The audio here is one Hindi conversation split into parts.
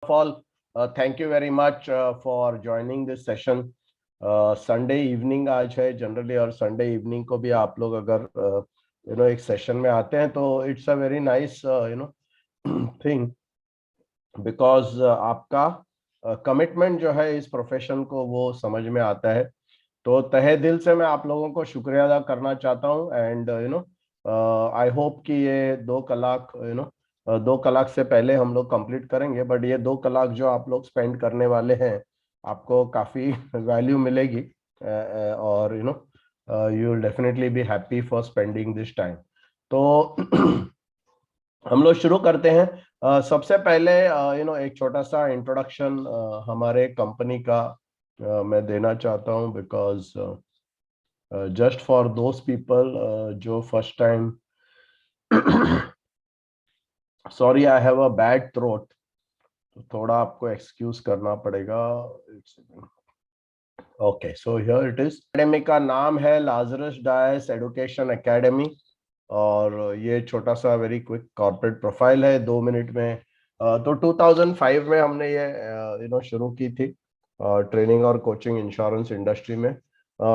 of all, thank you very much for joining this session. Sunday evening आज है जनरली, और संडे इवनिंग को भी आप लोग अगर एक सेशन में आते हैं तो it's a very nice thing, because आपका कमिटमेंट जो है इस प्रोफेशन को वो समझ में आता है। तो तहे दिल से मैं आप लोगों को शुक्रिया अदा करना चाहता हूँ। एंड आई होप कि ये 2 कलाक 2 कलाक से पहले हम लोग कंप्लीट करेंगे, बट ये 2 कलाक जो आप लोग स्पेंड करने वाले हैं आपको काफी वैल्यू मिलेगी, और you will definitely be happy for spending this time. तो हम लोग शुरू करते हैं। सबसे पहले एक छोटा सा इंट्रोडक्शन हमारे कंपनी का मैं देना चाहता हूं, because just for those people जो first time sorry, I have a bad throat, तो थोड़ा आपको एक्सक्यूज करना पड़ेगा। Okay, so here it is. Academy का नाम है लाजरस डायस एजुकेशन एकेडमी, और ये छोटा सा वेरी क्विक कॉर्पोरेट प्रोफाइल है 2 मिनट में। तो 2005 में हमने ये शुरू की थी ट्रेनिंग और कोचिंग इंश्योरेंस इंडस्ट्री में।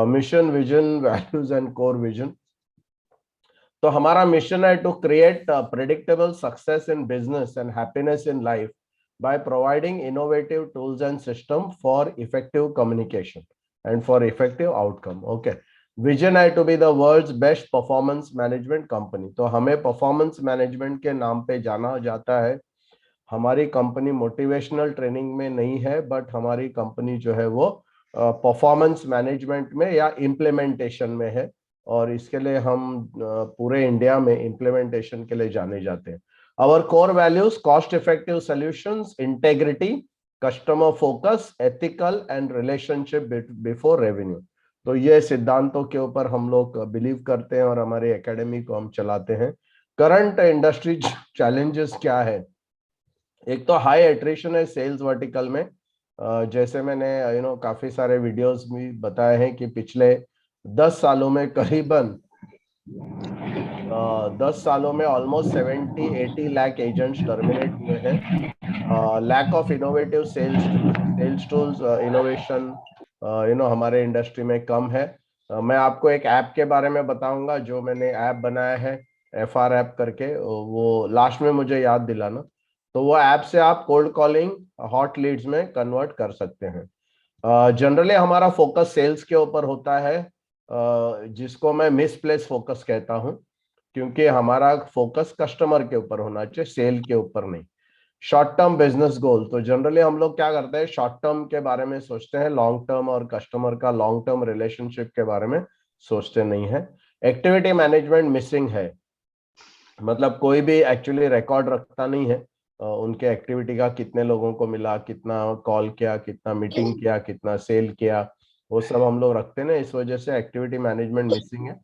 Mission, vision, values and core vision. तो हमारा मिशन है to create predictable success in business and happiness in life by providing innovative tools and system for effective communication and for effective outcome. Okay, vision है to be the world's best performance management company. तो हमें परफॉर्मेंस मैनेजमेंट के नाम पे जाना जाता है। हमारी कंपनी मोटिवेशनल ट्रेनिंग में नहीं है, बट हमारी कंपनी जो है वो परफॉर्मेंस मैनेजमेंट में या इम्प्लीमेंटेशन में है, और इसके लिए हम पूरे इंडिया में इम्प्लीमेंटेशन के लिए जाने जाते हैं। Our core values: cost effective solutions, integrity, customer focus, ethical and relationship before revenue. तो ये सिद्धांतों के ऊपर हम लोग बिलीव करते हैं और हमारी एकेडमी को हम चलाते हैं। करंट इंडस्ट्री चैलेंजेस क्या है? एक तो हाई एट्रिशन है सेल्स वर्टिकल में। जैसे मैंने काफी सारे वीडियोस में बताए हैं कि पिछले 10 सालों में करीबन 10 सालों में ऑलमोस्ट 70-80 लाख एजेंट्स टर्मिनेट हुए हैं। Lack of innovative sales tools, innovation हमारे इंडस्ट्री में कम है। मैं आपको एक ऐप के बारे में बताऊंगा जो मैंने ऐप बनाया है, FR ऐप करके, वो लास्ट में मुझे याद दिलाना। तो वो ऐप से आप कोल्ड कॉलिंग हॉट लीड्स में कन्वर्ट कर सकते हैं। जनरली हमारा फोकस सेल्स के ऊपर होता है, जिसको मैं मिसप्लेस फोकस कहता हूं, क्योंकि हमारा फोकस कस्टमर के ऊपर होना चाहिए, सेल के ऊपर नहीं। शॉर्ट टर्म बिजनेस गोल: तो जनरली हम लोग क्या करते हैं, शॉर्ट टर्म के बारे में सोचते हैं, लॉन्ग टर्म और कस्टमर का लॉन्ग टर्म रिलेशनशिप के बारे में सोचते नहीं है। एक्टिविटी मैनेजमेंट मिसिंग है, मतलब कोई भी एक्चुअली रिकॉर्ड रखता नहीं है उनके एक्टिविटी का, कितने लोगों को मिला, कितना कॉल किया, कितना मीटिंग किया, कितना सेल किया, वो सब हम लोग रखते हैं ना, इस वजह से एक्टिविटी मैनेजमेंट मिसिंग है।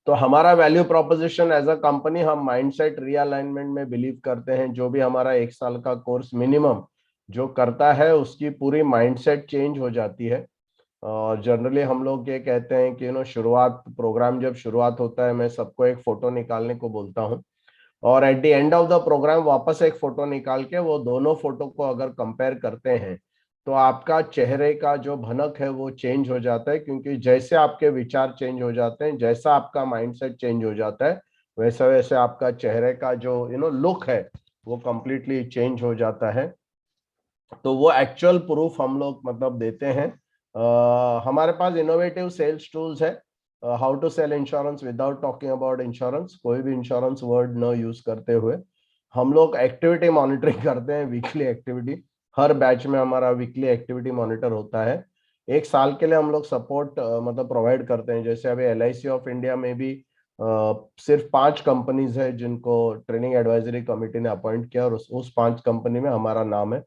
तो हमारा value proposition as a company, हम माइंडसेट रीअलाइनमेंट में बिलीव करते हैं। जो भी हमारा 1 साल का कोर्स मिनिमम जो करता है उसकी पूरी माइंडसेट चेंज हो जाती है। और जनरली हम लोग ये कहते हैं कि शुरुआत, प्रोग्राम जब शुरुआत होता है, मैं सबको एक फोटो निकालने को बोलता हूँ, और at the end of the programme वापस एक फोटो निकाल के वो दोनों फोटो को अगर कंपेयर करते हैं तो आपका चेहरे का जो भनक है वो चेंज हो जाता है, क्योंकि जैसे आपके विचार चेंज हो जाते हैं, जैसा आपका माइंडसेट चेंज हो जाता है, वैसे वैसे आपका चेहरे का जो लुक है वो कंप्लीटली चेंज हो जाता है। तो वो एक्चुअल प्रूफ हम लोग मतलब देते हैं। हमारे पास इनोवेटिव सेल्स टूल्स है। How to sell insurance without talking about insurance, कोई भी इंश्योरेंस वर्ड न यूज करते हुए। हम लोग एक्टिविटी मॉनिटरिंग करते हैं, वीकली एक्टिविटी। हर बैच में हमारा वीकली एक्टिविटी मॉनिटर होता है। 1 साल के लिए हम लोग सपोर्ट मतलब प्रोवाइड करते हैं। जैसे अभी LIC ऑफ इंडिया में भी सिर्फ 5 कंपनीज है जिनको ट्रेनिंग एडवाइजरी कमेटी ने अपॉइंट किया, और उस 5 कंपनी में हमारा नाम है।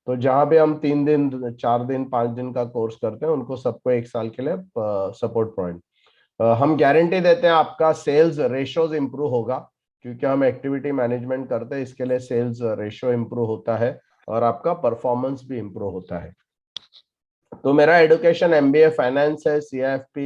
तो जहां पे हम 3 दिन, 4 दिन, 5 दिन का कोर्स करते हैं, उनको सबको 1 साल के लिए सपोर्ट प्रोवाइड। हम गारंटी देते हैं आपका सेल्स रेशोज इंप्रूव होगा, क्योंकि हम एक्टिविटी मैनेजमेंट करते हैं, इसके लिए सेल्स रेशो इंप्रूव होता है और आपका परफॉर्मेंस भी इंप्रूव होता है। तो मेरा एडुकेशन MBA फाइनेंस है, CIFP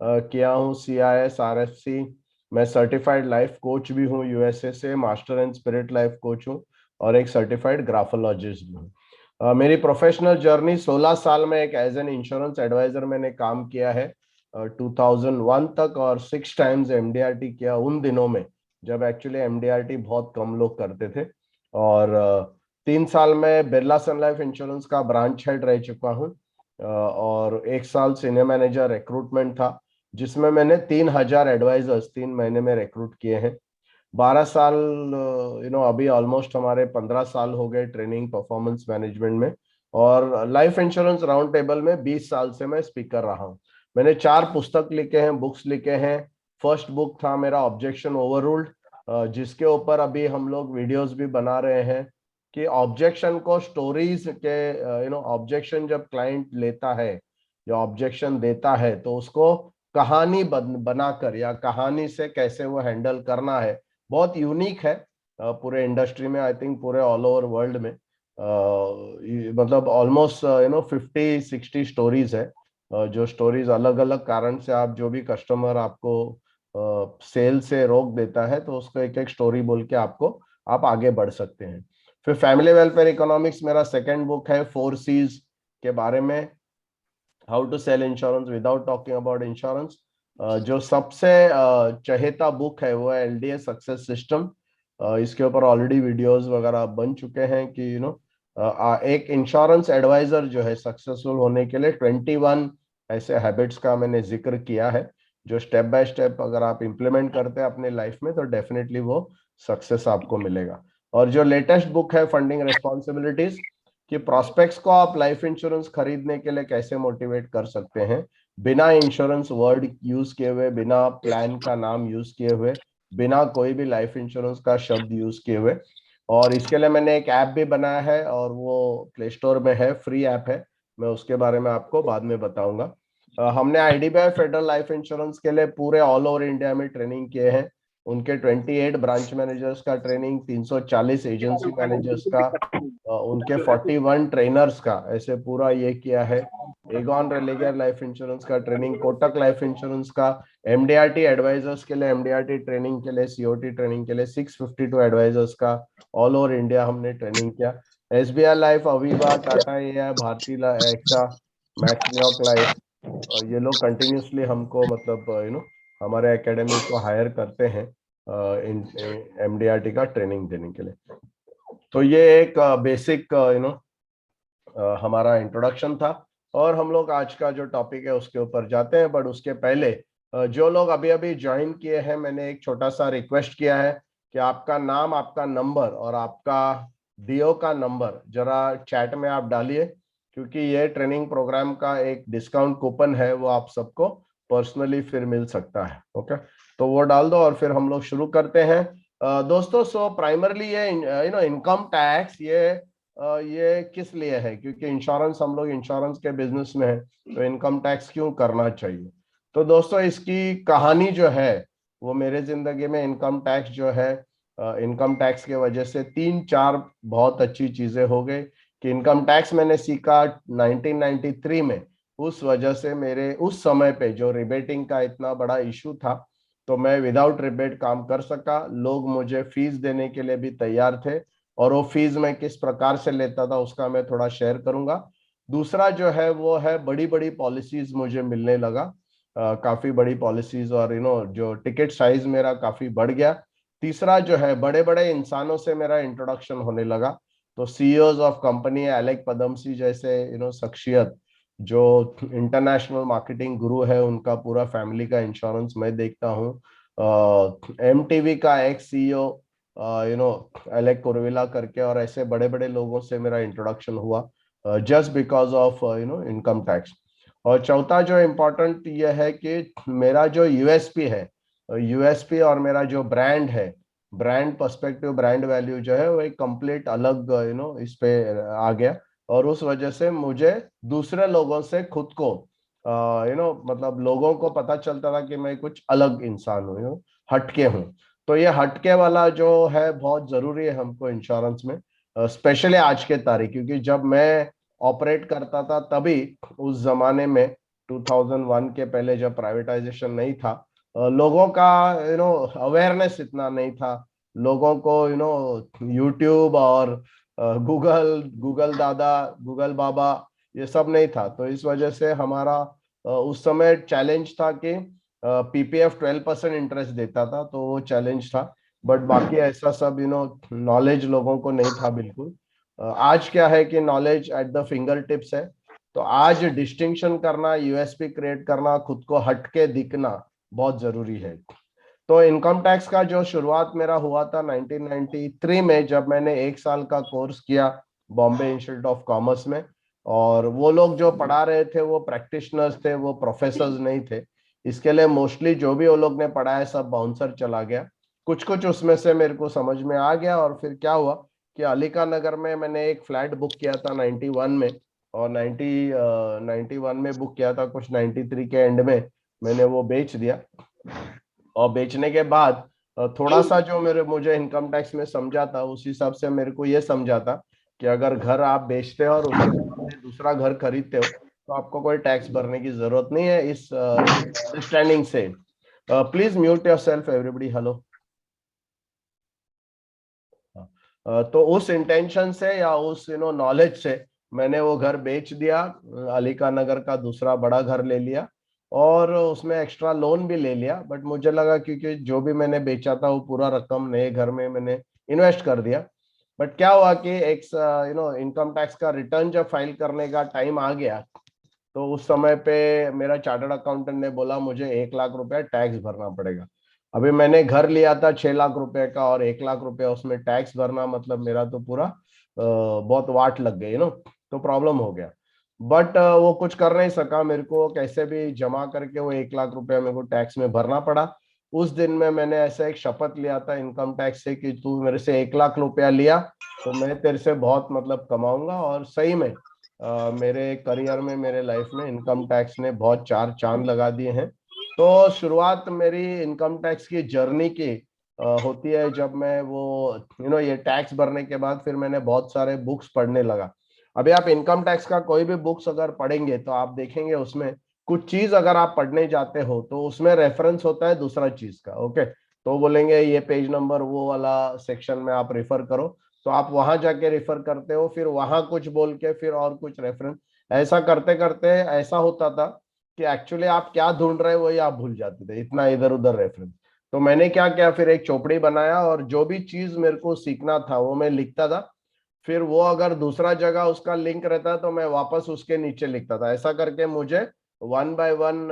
किया हूँ, CIS, RFC। मैं सर्टिफाइड लाइफ कोच भी हूँ USA से, master and spirit life coach हूँ। और एक सर्टिफाइड ग्राफोलॉजिस्ट भी हूँ। मेरी प्रोफेशनल जर्नी 16 साल में एक एज एन इंश्योरेंस एडवाइजर मैंने काम किया है 2001 तक, और 6 टाइम्स एमडीआरटी किया उन दिनों में जब एक्चुअली एमडीआरटी बहुत कम लोग करते थे। और 3 साल में बिरला सन लाइफ इंश्योरेंस का ब्रांच हेड रह चुका हूँ, और 1 साल सीनियर मैनेजर रिक्रूटमेंट था, जिसमें मैंने 3,000 एडवाइजर्स 3 महीने में रिक्रूट किए हैं। 12 साल, अभी ऑलमोस्ट हमारे 15 साल हो गए ट्रेनिंग परफॉर्मेंस मैनेजमेंट में। और लाइफ इंश्योरेंस राउंड टेबल में 20 साल से मैं स्पीकर रहा हूँ। मैंने 4 पुस्तक लिखे हैं, बुक्स लिखे हैं। फर्स्ट बुक था मेरा ऑब्जेक्शन ओवररूल्ड, जिसके ऊपर अभी हम लोग वीडियोस भी बना रहे हैं कि ऑब्जेक्शन को स्टोरीज के, ऑब्जेक्शन जब क्लाइंट लेता है या ऑब्जेक्शन देता है तो उसको कहानी बनाकर या कहानी से कैसे वो हैंडल करना है, बहुत यूनिक है पूरे इंडस्ट्री में। आई थिंक पूरे ऑल ओवर वर्ल्ड में मतलब ऑलमोस्ट 50-60 स्टोरीज है, जो स्टोरीज अलग अलग कारण से, आप जो भी कस्टमर आपको सेल से रोक देता है तो उसको एक एक स्टोरी बोल के आपको आप आगे बढ़ सकते हैं। फिर फैमिली वेलफेयर इकोनॉमिक्स मेरा सेकंड बुक है, 4 C's के बारे में, how to sell insurance without talking about insurance. जो सबसे चहेता बुक है वो है एलडीए सक्सेस सिस्टम। इसके ऊपर ऑलरेडी वीडियोस वगैरह बन चुके हैं कि एक इंश्योरेंस एडवाइजर जो है सक्सेसफुल होने के लिए 21 ऐसे हैबिट्स का मैंने जिक्र किया है, जो स्टेप बाय स्टेप अगर आप इम्प्लीमेंट करते हैं अपने लाइफ में तो डेफिनेटली वो सक्सेस आपको मिलेगा। और जो लेटेस्ट बुक है फंडिंग रिस्पॉन्सिबिलिटीज, कि प्रोस्पेक्ट्स को आप लाइफ इंश्योरेंस खरीदने के लिए कैसे मोटिवेट कर सकते हैं बिना इंश्योरेंस वर्ड यूज किए हुए, बिना प्लान का नाम यूज किए हुए, बिना कोई भी लाइफ इंश्योरेंस का शब्द यूज किए हुए। और इसके लिए मैंने एक ऐप भी बनाया है और वो प्ले स्टोर में है, फ्री ऐप है, मैं उसके बारे में आपको बाद में बताऊंगा। हमने आईडीबीआई फेडरल लाइफ इंश्योरेंस के लिए पूरे ऑल ओवर इंडिया में ट्रेनिंग किए हैं। उनके 28 ब्रांच मैनेजर्स का ट्रेनिंग, 340 एजेंसी मैनेजर्स का, उनके 41 ट्रेनर्स का, ऐसे पूरा ये किया है। एगॉन रेलिगर लाइफ इंश्योरेंस का ट्रेनिंग, कोटक लाइफ इंश्योरेंस का, एमडीआरटी एडवाइजर्स के लिए, एमडीआरटी ट्रेनिंग के लिए, सीओटी ट्रेनिंग के लिए 652 एडवाइजर्स का ऑल ओवर इंडिया हमने ट्रेनिंग किया। SBI life, Aviva, Tata AI, Bharti AXA, Max New York life, ये लोग कंटिन्यूसली हमको मतलब हमारे एकेडमी को हायर करते हैं एमडीआरटी का ट्रेनिंग देने के लिए। तो ये एक बेसिक हमारा इंट्रोडक्शन था, और हम लोग आज का जो टॉपिक है उसके ऊपर जाते हैं। बट उसके पहले जो लोग अभी अभी ज्वाइन किए हैं, मैंने एक छोटा सा रिक्वेस्ट किया है कि आपका नाम, आपका नंबर और आपका डीओ का नंबर जरा चैट में आप डालिए, क्योंकि ये ट्रेनिंग प्रोग्राम का एक डिस्काउंट कूपन है, वो आप सबको पर्सनली फिर मिल सकता है। ओके, तो वो डाल दो और फिर हम लोग शुरू करते हैं। दोस्तों, सो प्राइमरली ये इनकम टैक्स, ये किस लिए है, क्योंकि इंश्योरेंस, हम लोग इंश्योरेंस के बिजनेस में है, तो इनकम टैक्स क्यों करना चाहिए। तो दोस्तों, इसकी कहानी जो है वो मेरे जिंदगी में इनकम टैक्स जो है, इनकम टैक्स के वजह से 3-4 बहुत अच्छी चीजें हो गई। कि इनकम टैक्स मैंने सीखा 1993 में, उस वजह से मेरे उस समय पे जो रिबेटिंग का इतना बड़ा इशू था, तो मैं विदाउट रिबेट काम कर सका। लोग मुझे फीस देने के लिए भी तैयार थे, और वो फीस मैं किस प्रकार से लेता था उसका मैं थोड़ा शेयर करूंगा। दूसरा जो है वो है बड़ी बड़ी पॉलिसीज मुझे मिलने लगा, काफी बड़ी पॉलिसीज, और जो टिकट साइज मेरा काफी बढ़ गया। तीसरा जो है, बड़े बड़े इंसानों से मेरा इंट्रोडक्शन होने लगा। तो CEOs of company, Alyque Padamsee जैसे शख्सियत जो इंटरनेशनल मार्केटिंग गुरु है, उनका पूरा फैमिली का इंश्योरेंस मैं देखता हूँ। एमटीवी का एक्स सीईओ एलेक कुरविला करके, और ऐसे बड़े बड़े लोगों से मेरा इंट्रोडक्शन हुआ just because of income tax. और चौथा जो इम्पोर्टेंट ये है कि मेरा जो यूएसपी है, यूएसपी और मेरा जो ब्रांड है, ब्रांड पर्सपेक्टिव, ब्रांड वैल्यू जो है वो एक कंप्लीट अलग इस पे आ गया। और उस वजह से मुझे दूसरे लोगों से खुद को मतलब लोगों को पता चलता था कि मैं कुछ अलग इंसान हूँ, हटके हूँ। तो ये हटके वाला जो है बहुत जरूरी है हमको इंश्योरेंस में, स्पेशली आज के तारीख, क्योंकि जब मैं ऑपरेट करता था तभी, उस जमाने में 2001 के पहले जब प्राइवेटाइजेशन नहीं था, लोगों का अवेयरनेस इतना नहीं था। लोगों को यूट्यूब और गूगल गूगल दादा, गूगल बाबा, ये सब नहीं था। तो इस वजह से हमारा उस समय चैलेंज था कि पीपीएफ 12% इंटरेस्ट देता था, तो वो चैलेंज था। बट बाकी ऐसा सब नॉलेज लोगों को नहीं था बिल्कुल। आज क्या है कि knowledge at the finger tips है। तो आज डिस्टिंक्शन करना, यूएसपी क्रिएट करना, खुद को हटके दिखना बहुत जरूरी है। तो इनकम टैक्स का जो शुरुआत मेरा हुआ था 1993 में, जब मैंने 1 साल का कोर्स किया बॉम्बे इंस्टीट्यूट ऑफ कॉमर्स में। और वो लोग जो पढ़ा रहे थे वो प्रैक्टिशनर्स थे, वो प्रोफेसर्स नहीं थे। इसके लिए मोस्टली जो भी वो लोग ने पढ़ाया सब बाउंसर चला गया। कुछ कुछ उसमें से मेरे को समझ में आ गया। और फिर क्या हुआ कि अलीका नगर में मैंने एक फ्लैट बुक किया था 91 में। और 91 में बुक किया था, कुछ 93 के एंड में मैंने वो बेच दिया। और बेचने के बाद थोड़ा सा जो मेरे मुझे इनकम टैक्स में समझा था, उस हिसाब से मेरे को ये समझा था कि अगर घर आप बेचते हो और उसके बाद दूसरा घर खरीदते हो तो आपको कोई टैक्स भरने की जरूरत नहीं है। इस अंडरस्टैंडिंग से please mute your self everybody. Hello. तो उस इंटेंशन से या उस नॉलेज से मैंने वो घर बेच दिया, अलीका नगर का दूसरा बड़ा घर ले लिया। और उसमें एक्स्ट्रा लोन भी ले लिया। बट मुझे लगा क्योंकि जो भी मैंने बेचा था वो पूरा रकम नए घर में मैंने इन्वेस्ट कर दिया। बट क्या हुआ कि एक इनकम टैक्स का रिटर्न जब फाइल करने का टाइम आ गया, तो उस समय पे मेरा चार्टर्ड अकाउंटेंट ने बोला मुझे 1 लाख रुपया टैक्स भरना पड़ेगा। अभी मैंने घर लिया था 6 लाख रुपए का, और 1 लाख रुपया उसमें टैक्स भरना, मतलब मेरा तो पूरा बहुत वाट लग गई तो प्रॉब्लम हो गया। बट वो कुछ कर नहीं सका, मेरे को कैसे भी जमा करके वो 1 लाख रुपया मेरे को टैक्स में भरना पड़ा। उस दिन में मैंने ऐसा एक शपथ लिया था इनकम टैक्स से कि तू मेरे से 1 लाख रुपया लिया तो मैं तेरे से बहुत मतलब कमाऊंगा। और सही में मेरे करियर में, मेरे लाइफ में इनकम टैक्स ने बहुत चार चांद लगा दिए हैं। तो शुरुआत मेरी इनकम टैक्स की जर्नी की होती है जब मैं वो ये टैक्स भरने के बाद फिर मैंने बहुत सारे बुक्स पढ़ने लगा। अभी आप इनकम टैक्स का कोई भी बुक्स अगर पढ़ेंगे तो आप देखेंगे उसमें कुछ चीज अगर आप पढ़ने जाते हो तो उसमें रेफरेंस होता है दूसरा चीज का। ओके, तो बोलेंगे ये पेज नंबर वो वाला सेक्शन में आप रेफर करो, तो आप वहां जाके रेफर करते हो, फिर वहां कुछ बोल के फिर और कुछ रेफरेंस। ऐसा करते करते ऐसा होता था कि एक्चुअली आप क्या ढूंढ रहे हो वही आप भूल जाते थे, इतना इधर उधर रेफरेंस। तो मैंने क्या किया, फिर एक चौपड़ी बनाया और जो भी चीज मेरे को सीखना था वो मैं लिखता था। फिर वो अगर दूसरा जगह उसका लिंक रहता तो मैं वापस उसके नीचे लिखता था। ऐसा करके मुझे one by one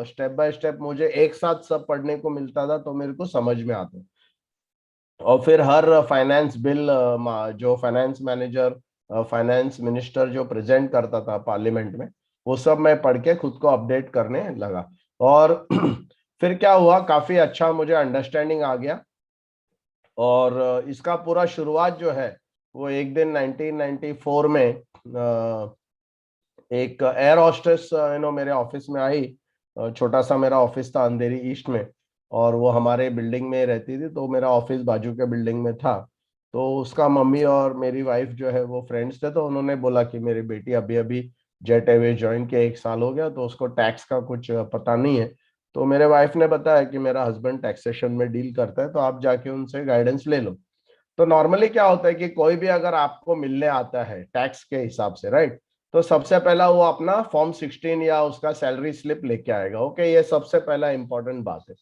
step by step मुझे एक साथ सब पढ़ने को मिलता था, तो मेरे को समझ में आता। और फिर हर फाइनेंस बिल जो फाइनेंस मैनेजर, फाइनेंस मिनिस्टर जो प्रेजेंट करता था पार्लियामेंट में, वो सब मैं पढ़ के खुद को अपडेट करने लगा। और फिर क्या हुआ, काफी अच्छा मुझे अंडरस्टैंडिंग आ गया। और इसका पूरा शुरुआत जो है वो एक दिन 1994 में एक एयर हॉस्टेस मेरे ऑफिस में आई। छोटा सा मेरा ऑफिस था अंधेरी ईस्ट में, और वो हमारे बिल्डिंग में रहती थी, तो मेरा ऑफिस बाजू के बिल्डिंग में था। तो उसका मम्मी और मेरी वाइफ जो है वो फ्रेंड्स थे, तो उन्होंने बोला कि मेरी बेटी अभी अभी जेट एयरवेज ज्वाइन किया, 1 साल हो गया, तो उसको टैक्स का कुछ पता नहीं है। तो मेरे वाइफ ने बताया कि मेरा हस्बैंड टैक्सेशन में डील करता है, तो आप जाके उनसे गाइडेंस ले लो। तो नॉर्मली क्या होता है कि कोई भी अगर आपको मिलने आता है टैक्स के हिसाब से, राइट, तो सबसे पहला वो अपना फॉर्म 16 या उसका सैलरी स्लिप लेके आएगा। ओके, ये सबसे पहला इंपॉर्टेंट बात है।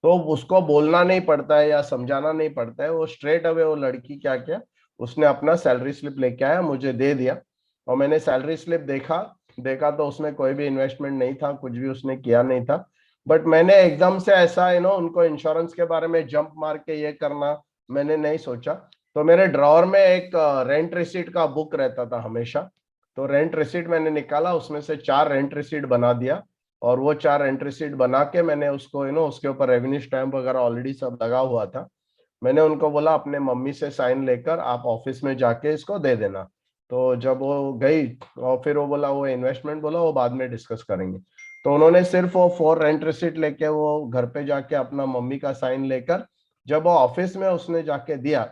तो उसको बोलना नहीं पड़ता है या समझाना नहीं पड़ता है, वो स्ट्रेट अवे वो लड़की क्या किया, उसने अपना सैलरी स्लिप लेके आया, मुझे दे दिया। और मैंने सैलरी स्लिप देखा देखा तो उसमें कोई भी इन्वेस्टमेंट नहीं था, कुछ भी उसने किया नहीं था। बट मैंने एकदम से ऐसा उनको इंश्योरेंस के बारे में जंप मार के ये करना मैंने नहीं सोचा। तो मेरे ड्रॉअर में एक रेंट रिसीट का बुक रहता था हमेशा। तो रेंट रिसीट मैंने निकाला, उसमें से 4 रेंट रिसीट बना दिया। और वो 4 रेंट रिसीट बना के मैंने उसको उसके ऊपर रेवेन्यू स्टैम्प वगैरह ऑलरेडी सब लगा हुआ था। मैंने उनको बोला अपने मम्मी से साइन लेकर आप ऑफिस में जाके इसको दे देना। तो जब वो गई और फिर वो बोला वो इन्वेस्टमेंट बोला वो बाद में डिस्कस करेंगे। तो उन्होंने सिर्फ वो 4 रेंट रिसीट लेके वो घर पे जाके अपना मम्मी का साइन लेकर जब वो ऑफिस में उसने जाके दिया,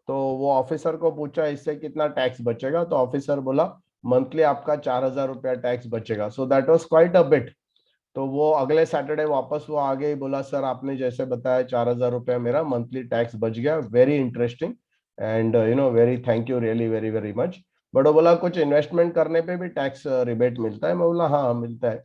तो वो ऑफिसर को पूछा इससे कितना टैक्स बचेगा, तो ऑफिसर बोला मंथली आपका 4,000 रुपया टैक्स बचेगा। So that was quite a bit. तो वो अगले सैटरडे वापस वो आ गई, बोला सर आपने जैसे बताया 4,000 रुपया मेरा मंथली टैक्स बच गया, very interesting and very thank you really very very much. But वो बोला कुछ इन्वेस्टमेंट करने पे भी टैक्स रिबेट मिलता है। मैं बोला हाँ मिलता है।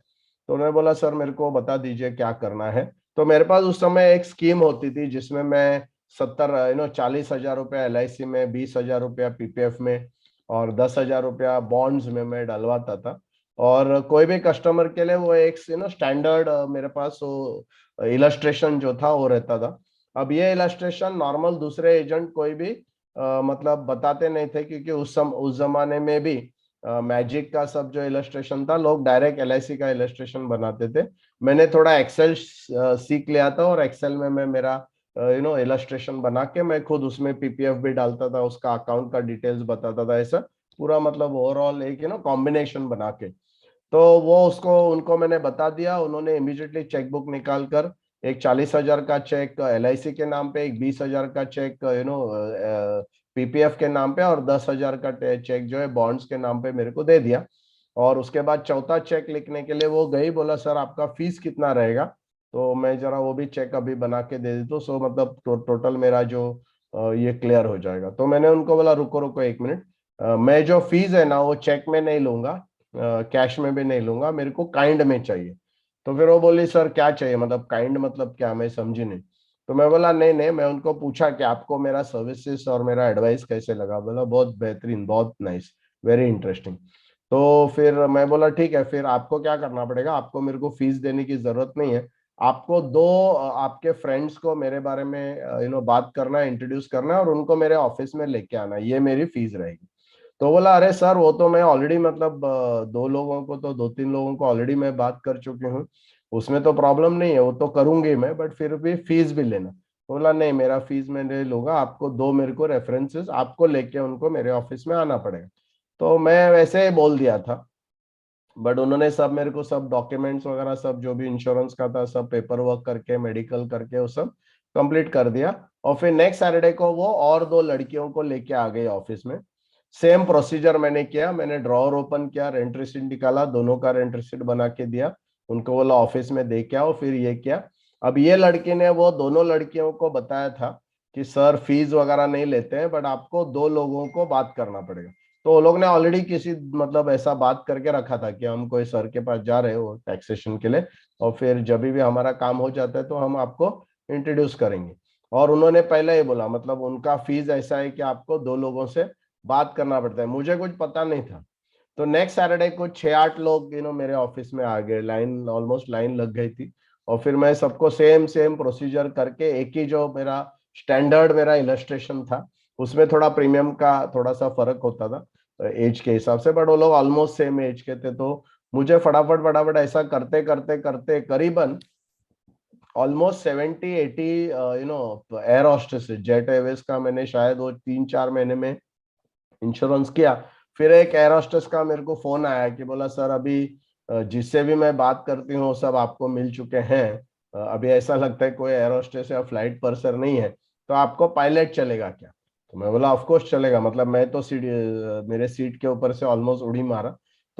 तो उन्होंने बोला सर मेरे को बता दीजिए क्या करना है। तो मेरे पास उस समय एक स्कीम होती थी जिसमें मैं 40,000 रुपया LIC में, 20,000 रुपया PPF में और 10,000 रुपया बॉन्ड्स में मैं डलवाता था। और कोई भी कस्टमर के लिए वो एक स्टैंडर्ड मेरे पास वो इलस्ट्रेशन जो था वो रहता था। अब ये इलस्ट्रेशन नॉर्मल दूसरे एजेंट कोई भी मतलब बताते नहीं थे, क्योंकि उस जमाने में भी मैजिक का सब जो इलस्ट्रेशन था लोग डायरेक्ट LIC का इलस्ट्रेशन बनाते थे। मैंने थोड़ा एक्सेल सीख लिया था और एक्सेल में मैं मेरा इलस्ट्रेशन बना के मैं खुद उसमें PPF भी डालता था, उसका अकाउंट का डिटेल्स बताता था, ऐसा पूरा मतलब ओवरऑल एक कॉम्बिनेशन बना के। तो वो उसको उनको मैंने बता दिया। उन्होंने इमीडिएटली चेकबुक निकाल कर एक 40,000 का चेक LIC के नाम पे, एक 20,000 का चेक PPF के नाम पे और 10,000 का चेक जो है बॉन्ड्स के नाम पे मेरे को दे दिया। और उसके बाद चौथा चेक लिखने के लिए वो गई, बोला सर आपका फीस कितना रहेगा। तो मैं जरा वो भी चेक अभी बना के दे दी, तो सो मतलब टोटल मेरा जो ये क्लियर हो जाएगा। तो मैंने उनको बोला रुको रुको एक मिनट, मैं जो फीस है ना वो चेक में नहीं लूंगा, कैश में भी नहीं लूंगा, मेरे को काइंड में चाहिए। तो फिर वो बोली सर क्या चाहिए, मतलब काइंड मतलब क्या, मैं समझी नहीं। तो मैं बोला नहीं नहीं, मैं उनको पूछा कि आपको मेरा सर्विसेज और मेरा एडवाइस कैसे लगा। बोला बहुत बेहतरीन, बहुत नाइस, वेरी इंटरेस्टिंग। तो फिर मैं बोला ठीक है, फिर आपको क्या करना पड़ेगा, आपको मेरे को फीस देने की जरूरत नहीं है। आपको दो आपके फ्रेंड्स को मेरे बारे में बात करना है, इंट्रोड्यूस करना है और उनको मेरे ऑफिस में लेके आना है, ये मेरी फीस रहेगी। तो बोला अरे सर वो तो मैं ऑलरेडी मतलब दो लोगों को तो, दो तीन लोगों को ऑलरेडी मैं बात कर चुकी हूँ, उसमें तो प्रॉब्लम नहीं है, वो तो करूंगी मैं, बट फिर भी फीस भी लेना। बोला नहीं मेरा फीस मैं ले लूंगा, आपको दो मेरे को रेफरेंसेस आपको लेके उनको मेरे ऑफिस में आना पड़ेगा। तो मैं वैसे ही बोल दिया था। बट उन्होंने सब मेरे को सब डॉक्यूमेंट्स वगैरह सब जो भी इंश्योरेंस का था सब पेपर वर्क करके मेडिकल करके वो सब कंप्लीट कर दिया। और फिर नेक्स्ट सैटरडे को वो और दो लड़कियों को लेके आ गई ऑफिस में। सेम प्रोसीजर मैंने किया, मैंने ड्रॉअर ओपन किया, रेंट रिसिप्ट निकाला, दोनों का रेंट रिसिप्ट बना के दिया, उनको बोला ऑफिस में दे के आओ, फिर ये किया। अब ये लड़की ने वो दोनों लड़कियों को बताया था कि सर फीस वगैरह नहीं लेते हैं, बट आपको दो लोगों को बात करना पड़ेगा। तो वो लोग ने ऑलरेडी किसी मतलब ऐसा बात करके रखा था कि हम कोई सर के पास जा रहे हो टैक्सेशन के लिए, और फिर जब भी हमारा काम हो जाता है तो हम आपको इंट्रोड्यूस करेंगे। और उन्होंने पहले ही बोला मतलब उनका फीस ऐसा है कि आपको दो लोगों से बात करना पड़ता है, मुझे कुछ पता नहीं था। तो नेक्स्ट सैटरडे को 6-8 लोग मेरे ऑफिस में आ गए, लाइन ऑलमोस्ट लाइन लग गई थी। और फिर मैं सबको सेम सेम प्रोसीजर करके एक ही जो मेरा स्टैंडर्ड मेरा इलस्ट्रेशन था, उसमें थोड़ा प्रीमियम का थोड़ा सा फर्क होता था एज के हिसाब से, बट वो लोग ऑलमोस्ट सेम एज के थे। तो मुझे फटाफट फटाफट ऐसा करते करते करते करीबन almost 70-80 air hostess jet Airways का मैंने शायद वो 3-4 महीने में इंश्योरेंस किया। फिर एक एयर हॉस्टेस का मेरे को फोन आया कि बोला सर अभी जिससे भी मैं बात करती हूँ सब आपको मिल चुके हैं, अभी ऐसा लगता है कोई एयर हॉस्टेस या फ्लाइट पर्सर नहीं है, तो आपको पायलट चलेगा क्या। तो मैं बोला ऑफ कोर्स चलेगा, मतलब मैं तो सीट मेरे सीट के ऊपर से ऑलमोस्ट उड़ी मारा।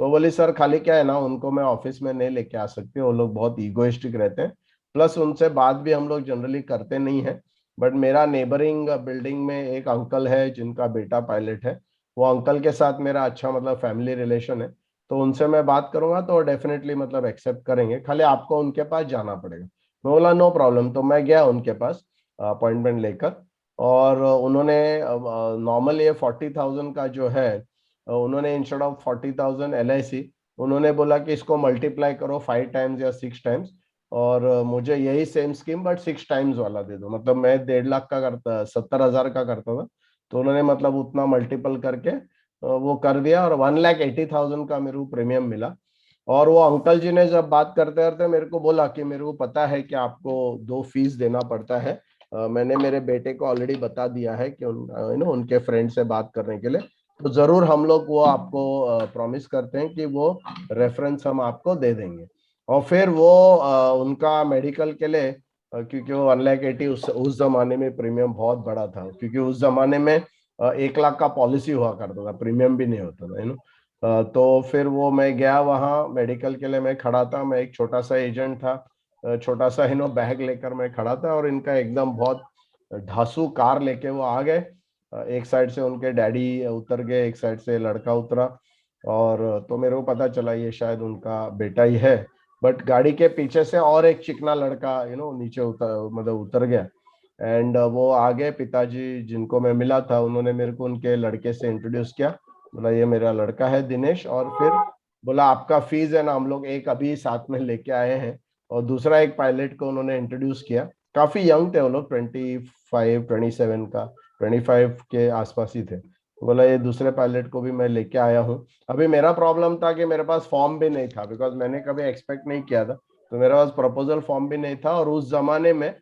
तो बोली सर खाली क्या है ना, उनको मैं ऑफिस में नहीं लेके आ सकती, वो लोग बहुत ईगोइस्टिक रहते हैं, प्लस उनसे बात भी हम लोग जनरली करते नहीं है। बट मेरा नेबरिंग बिल्डिंग में एक अंकल है जिनका बेटा पायलट है, वो अंकल के साथ मेरा अच्छा मतलब फैमिली रिलेशन है, तो उनसे मैं बात करूंगा तो डेफिनेटली मतलब एक्सेप्ट करेंगे, खाली आपको उनके पास जाना पड़ेगा। मैं बोला नो प्रॉब्लम। तो मैं गया उनके पास अपॉइंटमेंट लेकर, और उन्होंने नॉर्मल ये 40,000 का जो है, उन्होंने इंस्टेड ऑफ 40,000 LIC उन्होंने बोला कि इसको मल्टीप्लाई करो 5 टाइम्स या 6 टाइम्स, और मुझे यही सेम स्कीम बट 6 टाइम्स वाला दे दो। मतलब मैं 1.5 लाख का करता, 70,000 का करता था, तो उन्होंने मतलब उतना मल्टीपल करके वो कर दिया, और 1,80,000 का मेरे को प्रीमियम मिला। और वो अंकल जी ने जब बात करते करते मेरे को बोला कि मेरे को पता है कि आपको दो फीस देना पड़ता है, मैंने मेरे बेटे को ऑलरेडी बता दिया है कि उनके फ्रेंड से बात करने के लिए, तो जरूर हम लोग वो आपको प्रॉमिस करते हैं कि वो रेफरेंस हम आपको दे देंगे। और फिर वो उनका मेडिकल के लिए क्योंकि वो 1,80,000 उस जमाने में प्रीमियम बहुत बड़ा था, क्योंकि उस जमाने में 1 लाख का पॉलिसी हुआ करता था, प्रीमियम भी नहीं होता था तो फिर वो मैं गया वहाँ मेडिकल के लिए, मैं खड़ा था, मैं एक छोटा सा एजेंट था, छोटा सा बैग लेकर मैं खड़ा था, और इनका एकदम बहुत ढासू कार लेके वो आ गए। एक साइड से उनके डैडी उतर गए, एक साइड से लड़का उतरा, और तो मेरे को पता चला ये शायद उनका बेटा ही है। बट गाड़ी के पीछे से और एक चिकना लड़का नीचे उतर गया। एंड वो आगे पिताजी जिनको मैं मिला था, उन्होंने मेरे को उनके लड़के से इंट्रोड्यूस किया, बोला ये मेरा लड़का है दिनेश, और फिर बोला आपका फीस है ना, हम लोग एक अभी साथ में लेके आए हैं। और दूसरा एक पायलट को उन्होंने इंट्रोड्यूस किया, काफी यंग थे वो लोग, 25 27 का, 25 के आसपास ही थे। बोला ये दूसरे पायलट को भी मैं लेके आया हूँ। अभी मेरा प्रॉब्लम था कि मेरे पास फॉर्म भी नहीं था, बिकॉज मैंने कभी एक्सपेक्ट नहीं किया था, तो मेरे पास प्रपोजल फॉर्म भी नहीं था, और उस जमाने में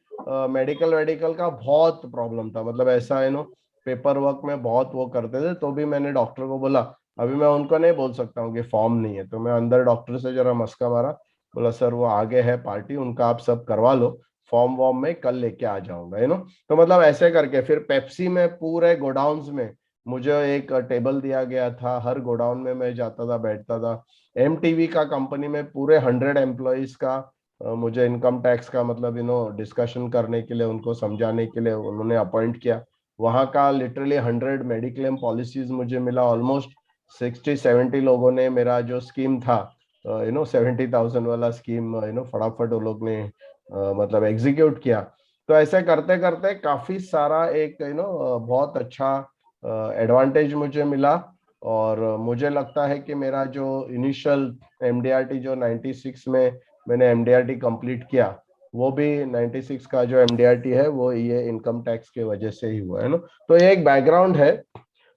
मेडिकल वेडिकल का बहुत प्रॉब्लम था, मतलब ऐसा पेपर वर्क में बहुत वो करते थे। तो भी मैंने डॉक्टर को बोला, अभी मैं उनको नहीं बोल सकता हूँ कि फॉर्म नहीं है, तो मैं अंदर डॉक्टर से जरा मस्का मारा, बोला सर वो आगे है पार्टी, उनका आप सब करवा लो, फॉर्म वॉर्म में कल लेके आ जाऊंगा तो मतलब ऐसे करके फिर पेप्सी में पूरे गोडाउन्स में मुझे एक टेबल दिया गया था, हर गोडाउन में मैं जाता था, बैठता था। एमटीवी का कंपनी में पूरे 100 एम्प्लॉयज का मुझे इनकम टैक्स का मतलब डिस्कशन करने के लिए, उनको समझाने के लिए उन्होंने अपॉइंट किया। वहाँ का लिटरली 100 मेडिक्लेम पॉलिसीज मुझे मिला, ऑलमोस्ट 60 70 लोगों ने मेरा जो स्कीम था 70,000 वाला स्कीम फटाफट वो लोग ने मतलब एग्जीक्यूट किया। तो ऐसे करते करते काफी सारा एक बहुत अच्छा एडवांटेज मुझे मिला। और मुझे लगता है कि मेरा जो इनिशियल एमडीआरटी जो 96 में मैंने एमडीआरटी कंप्लीट किया, वो भी 96 का जो एमडीआरटी है वो ये इनकम टैक्स के वजह से ही हुआ है। तो ये एक बैकग्राउंड है।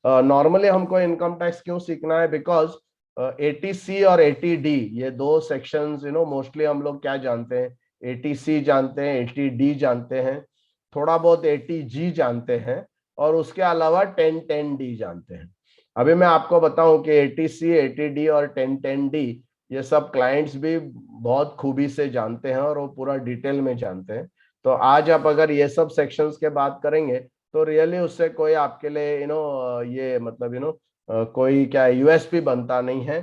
नॉर्मली हमको इनकम टैक्स क्यों सीखना है, बिकॉज 80C और 80D ये दो सेक्शंस मोस्टली हम लोग क्या जानते हैं, 80C जानते हैं, 80D जानते हैं, थोड़ा बहुत 80G जानते हैं, और उसके अलावा 1010D जानते हैं। अभी मैं आपको बताऊं कि 80C 80D और 1010D ये सब क्लाइंट्स भी बहुत खूबी से जानते हैं, और वो पूरा डिटेल में जानते हैं। तो आज आप अगर ये सब सेक्शंस के बात करेंगे, तो रियली उससे कोई आपके लिए ये मतलब कोई क्या यूएसपी बनता नहीं है।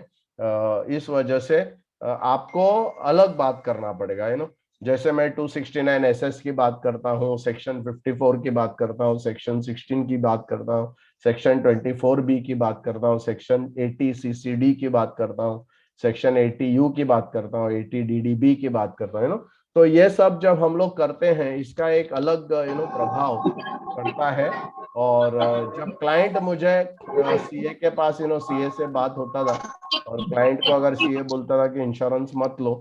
इस वजह से आपको अलग बात करना पड़ेगा जैसे मैं 269 एसएस की बात करता हूँ, सेक्शन 54 की बात करता हूँ, सेक्शन 16 की बात करता हूँ, सेक्शन 24B की बात करता हूँ, सेक्शन 80 CCD की बात करता हूँ, सेक्शन 80U की बात करता हूँ, 80 DDB की बात करता हूँ तो ये सब जब हम लोग करते हैं, इसका एक अलग प्रभाव पड़ता है। और जब क्लाइंट मुझे सीए के पास सीए से बात होता था, और क्लाइंट को अगर सीए बोलता था कि इंश्योरेंस मत लो,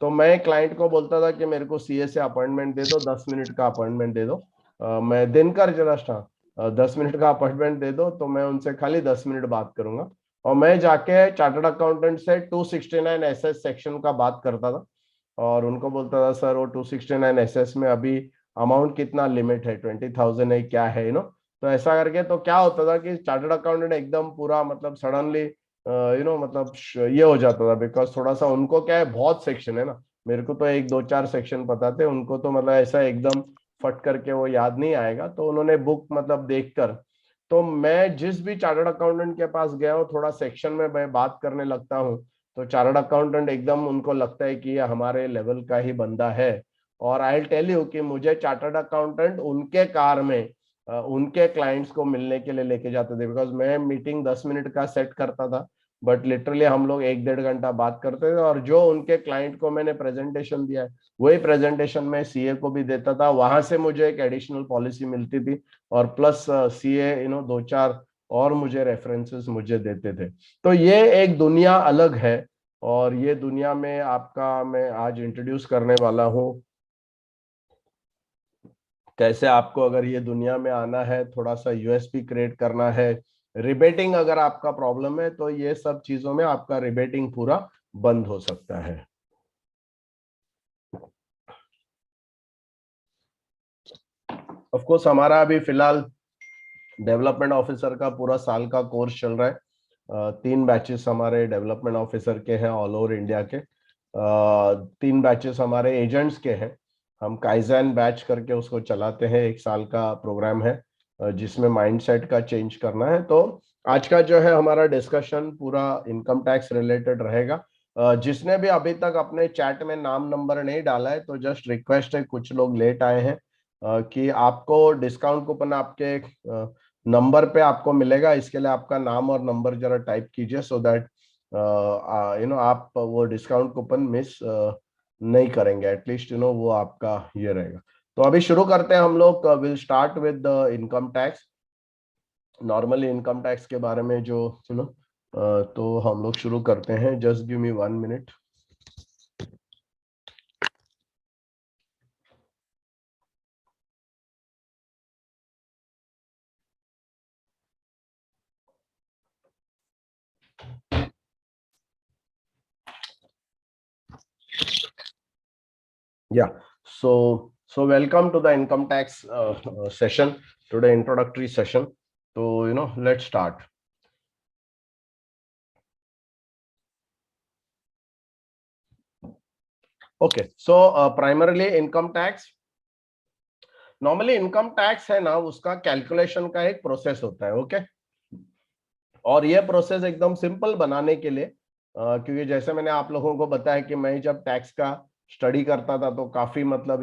तो मैं क्लाइंट को बोलता था कि मेरे को सीए से अपॉइंटमेंट दे दो, 10 मिनट का अपॉइंटमेंट दे दो। मैं दिनकर जस्ट, हाँ, 10 मिनट का अपॉइंटमेंट दे दो, तो मैं उनसे खाली 10 मिनट बात करूंगा। और मैं जाके चार्टर्ड अकाउंटेंट से 269 एसएस सेक्शन का बात करता था, और उनको बोलता था सर वो 269 एसएस में अभी अमाउंट कितना लिमिट है, 20,000 है क्या है तो ऐसा करके तो क्या होता था कि चार्टर्ड अकाउंटेंट एकदम पूरा मतलब सडनली मतलब ये हो जाता था, बिकॉज थोड़ा सा उनको क्या है, बहुत सेक्शन है ना, मेरे को तो एक दो चार सेक्शन पता थे, उनको तो मतलब ऐसा एकदम फट करके वो याद नहीं आएगा। तो उन्होंने बुक मतलब देखकर, तो मैं जिस भी चार्टर्ड अकाउंटेंट के पास गया हूँ, थोड़ा सेक्शन में मैं बात करने लगता हूँ, तो चार्टर्ड अकाउंटेंट एकदम उनको लगता है कि ये हमारे लेवल का ही बंदा है। और आई टेल यू कि मुझे चार्टर्ड अकाउंटेंट उनके कार में उनके क्लाइंट्स को मिलने के लिए लेके जाते थे, बिकॉज मैं मीटिंग 10 मिनट का सेट करता था, बट लिटरली हम लोग एक डेढ़ घंटा बात करते थे, और जो उनके क्लाइंट को मैंने प्रेजेंटेशन दिया है, वही प्रेजेंटेशन में सीए को भी देता था, वहां से मुझे एक एडिशनल पॉलिसी मिलती थी, और प्लस सीए दो चार और मुझे रेफरेंसेस मुझे देते थे। तो ये एक दुनिया अलग है, और ये दुनिया में आपका मैं आज इंट्रोड्यूस करने वाला हूँ, कैसे आपको अगर ये दुनिया में आना है, थोड़ा सा यूएसपी क्रिएट करना है, रिबेटिंग अगर आपका प्रॉब्लम है, तो ये सब चीजों में आपका रिबेटिंग पूरा बंद हो सकता है। ऑफ कोर्स हमारा अभी फिलहाल डेवलपमेंट ऑफिसर का पूरा साल का कोर्स चल रहा है। 3 बैचेस हमारे डेवलपमेंट ऑफिसर के हैं ऑल ओवर इंडिया के, 3 बैचेस हमारे एजेंट्स के हैं। हम काइजन बैच करके उसको चलाते हैं, 1 साल का प्रोग्राम है जिसमें माइंडसेट का चेंज करना है। तो आज का जो है हमारा डिस्कशन पूरा इनकम टैक्स रिलेटेड रहेगा। जिसने भी अभी तक अपने चैट में नाम नंबर नहीं डाला है तो जस्ट रिक्वेस्ट है, कुछ लोग लेट आए हैं, कि आपको डिस्काउंट कूपन आपके नंबर पे आपको मिलेगा। इसके लिए आपका नाम और नंबर जरा टाइप कीजिए, सो दैट आप वो डिस्काउंट कूपन मिस नहीं करेंगे। एटलीस्ट वो आपका ये रहेगा। तो अभी शुरू करते हैं हम लोग। Will start with the income tax. Normally income tax के बारे में जो तो हम लोग शुरू करते हैं। Just give me 1 minute. Yeah. So welcome to the income tax session today, introductory session. So let's start. Okay. So primarily income tax. Normally income tax है ना, उसका कैलकुलेशन का एक प्रोसेस होता है। ओके। और ये प्रोसेस एकदम सिंपल बनाने के लिए, क्योंकि जैसे मैंने आप लोगों को बताया कि मैं जब टैक्स का स्टडी करता था तो काफी मतलब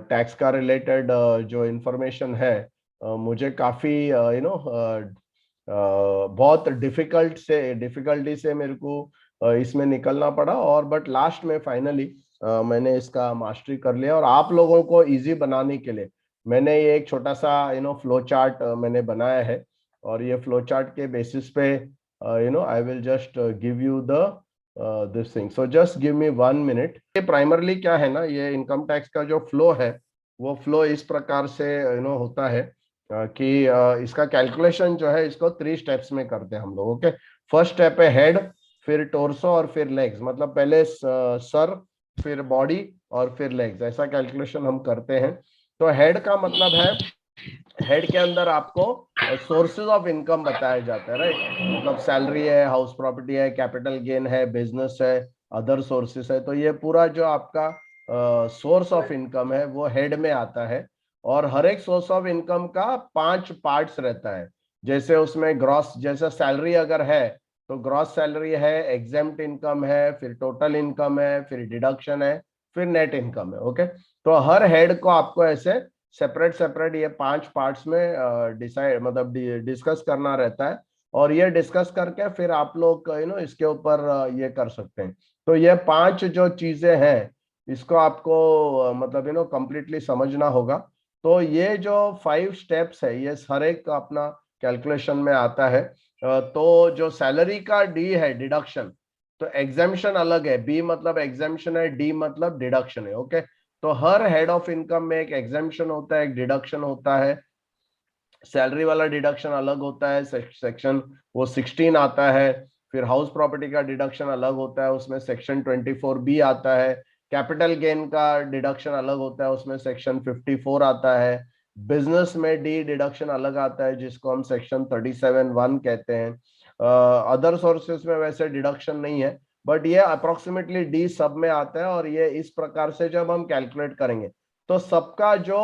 टैक्स का रिलेटेड जो इंफॉर्मेशन है, मुझे काफी बहुत डिफिकल्टी से मेरे को इसमें निकलना पड़ा। और बट लास्ट में फाइनली मैंने इसका मास्टरी कर लिया। और आप लोगों को इजी बनाने के लिए मैंने ये एक छोटा सा फ्लो चार्ट मैंने बनाया है। और ये फ्लो चार्ट के बेसिस पे I will just give you the this thing. So just give me 1 minute. ये प्राइमरली क्या है ना, ये इनकम टैक्स का जो फ्लो है वो फ्लो इस प्रकार से होता है, कि इसका कैलकुलेशन जो है इसको 3 स्टेप्स में करते हैं हम लोग। ओके। फर्स्ट स्टेप है हेड, फिर टोर्सो और फिर लेग्स। मतलब पहले सर, फिर बॉडी और फिर लेग्स, ऐसा कैलकुलेशन हम करते हैं। तो हेड का मतलब है, हेड के अंदर आपको सोर्सेज ऑफ इनकम बताया जाता है, राइट। मतलब सैलरी है, हाउस प्रॉपर्टी है, कैपिटल गेन है, बिजनेस है, अदर सोर्सेस है। तो ये पूरा जो आपका सोर्स ऑफ इनकम है वो हेड में आता है। और हर एक सोर्स ऑफ इनकम का 5 पार्ट्स रहता है। जैसे उसमें ग्रॉस, जैसे सैलरी अगर है तो ग्रॉस सैलरी है, एग्जेम्प्ट इनकम है, फिर टोटल इनकम है, फिर डिडक्शन है, फिर नेट इनकम है। ओके। तो हर हेड को आपको ऐसे सेपरेट सेपरेट ये 5 पार्ट्स में डिसाइड मतलब डिस्कस करना रहता है। और ये डिस्कस करके फिर आप लोग इसके ऊपर ये कर सकते हैं। तो ये 5 जो चीजें हैं इसको आपको मतलब कंप्लीटली समझना होगा। तो ये जो 5 स्टेप्स है ये हर एक अपना कैलकुलेशन में आता है। तो जो सैलरी का डी है डिडक्शन, तो एग्जाम्शन अलग है। बी मतलब एग्जाम्शन है, डी मतलब डिडक्शन है। ओके। तो हर हेड ऑफ इनकम में एक एग्जाम्शन होता है, एक डिडक्शन होता है। सैलरी वाला डिडक्शन अलग होता है, सेक्शन वो 16 आता है। फिर हाउस प्रॉपर्टी का डिडक्शन अलग होता है, उसमें सेक्शन 24B आता है। कैपिटल गेन का डिडक्शन अलग होता है, उसमें सेक्शन 54 आता है। बिजनेस में डी डिडक्शन अलग आता है, जिसको हम सेक्शन 37(1) कहते हैं। अदर सोर्सेस में वैसे डिडक्शन नहीं है, बट ये अप्रोक्सीमेटली डी सब में आता है। और ये इस प्रकार से जब हम कैलकुलेट करेंगे तो सबका जो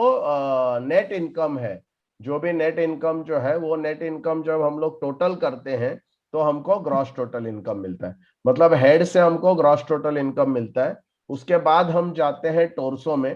नेट इनकम है, जो भी नेट इनकम जो है वो नेट इनकम जब हम लोग टोटल करते हैं तो हमको ग्रॉस टोटल इनकम मिलता है। मतलब हेड से हमको ग्रॉस टोटल इनकम मिलता है। उसके बाद हम जाते हैं टोर्सो में।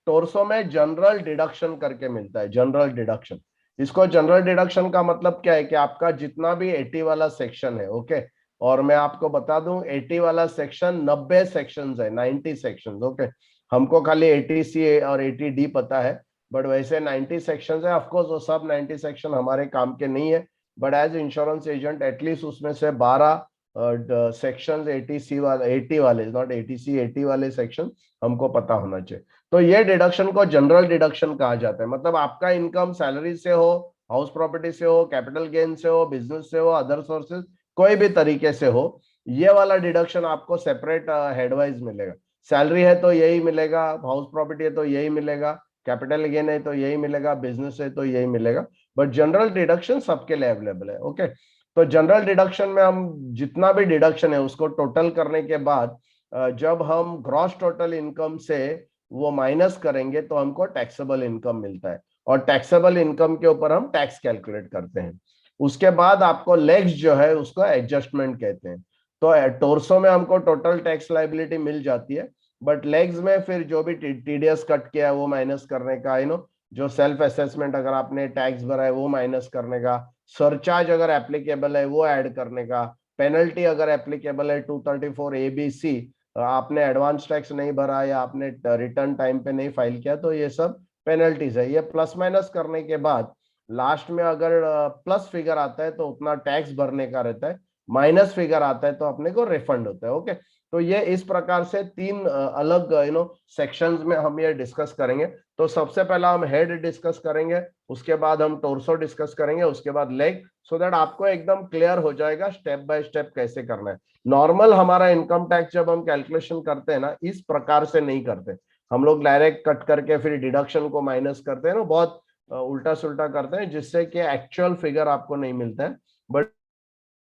टोर्सो में जनरल डिडक्शन करके मिलता है, जनरल डिडक्शन। इसको जनरल डिडक्शन का मतलब क्या है कि आपका जितना भी 80 वाला सेक्शन है। ओके। और मैं आपको बता दूं 80 वाला सेक्शन 90 सेक्शंस है, 90 सेक्शंस। ओके। हमको खाली 80C और 80D पता है, बट वैसे 90 सेक्शन है। ऑफकोर्स वो सब 90 सेक्शन हमारे काम के नहीं है, but as insurance agent at least उसमें से 12 सेक्शन 80C वाले, 80 वाले, नॉट 80C, 80 वाले सेक्शन हमको पता होना चाहिए। तो ये डिडक्शन को जनरल डिडक्शन कहा जाता है। मतलब आपका इनकम सैलरी से हो, हाउस प्रॉपर्टी से हो, कैपिटल गेन से हो, बिजनेस से हो, अदर सोर्सेज कोई भी तरीके से हो, ये वाला डिडक्शन आपको सेपरेट हेडवाइज मिलेगा। सैलरी है तो यही मिलेगा, हाउस प्रॉपर्टी है तो यही मिलेगा, कैपिटल गेन है तो यही मिलेगा, बिजनेस है तो यही मिलेगा। बट जनरल डिडक्शन सबके लिए अवेलेबल है। ओके। तो जनरल डिडक्शन में हम जितना भी डिडक्शन है उसको टोटल करने के बाद जब हम ग्रॉस टोटल इनकम से वो माइनस करेंगे तो हमको टैक्सेबल इनकम मिलता है। और टैक्सेबल इनकम के ऊपर हम टैक्स कैलकुलेट करते हैं। उसके बाद आपको लेग्स जो है उसको एडजस्टमेंट कहते हैं। तो टोर्सो में हमको टोटल टैक्स लाइबिलिटी मिल जाती है, बट लेग्स में फिर जो भी टीडीएस कट किया है वो माइनस करने का, जो सेल्फ असेसमेंट अगर आपने टैक्स भरा है वो माइनस करने का, सरचार्ज अगर एप्लीकेबल है वो ऐड करने का, पेनल्टी अगर एप्लीकेबल है 234 ABC, आपने एडवांस टैक्स नहीं भरा या आपने रिटर्न टाइम पे नहीं फाइल किया तो ये सब पेनल्टीज है। ये प्लस माइनस करने के बाद लास्ट में अगर प्लस फिगर आता है तो उतना टैक्स भरने का रहता है, माइनस फिगर आता है तो अपने को रिफंड होता है। ओके, तो ये इस प्रकार से तीन अलग सेक्शंस में हम ये डिस्कस करेंगे। तो सबसे पहला हम हेड डिस्कस करेंगे, उसके बाद हम टोर्सो डिस्कस करेंगे, उसके बाद लेग, सो दैट आपको एकदम क्लियर हो जाएगा स्टेप बाय स्टेप कैसे करना है। नॉर्मल हमारा इनकम टैक्स जब हम कैलकुलेशन करते हैं ना, इस प्रकार से नहीं करते हम लोग, डायरेक्ट कट करके फिर डिडक्शन को माइनस करते हैं ना, बहुत उल्टा सुल्टा करते हैं जिससे कि एक्चुअल फिगर आपको नहीं मिलता है, बट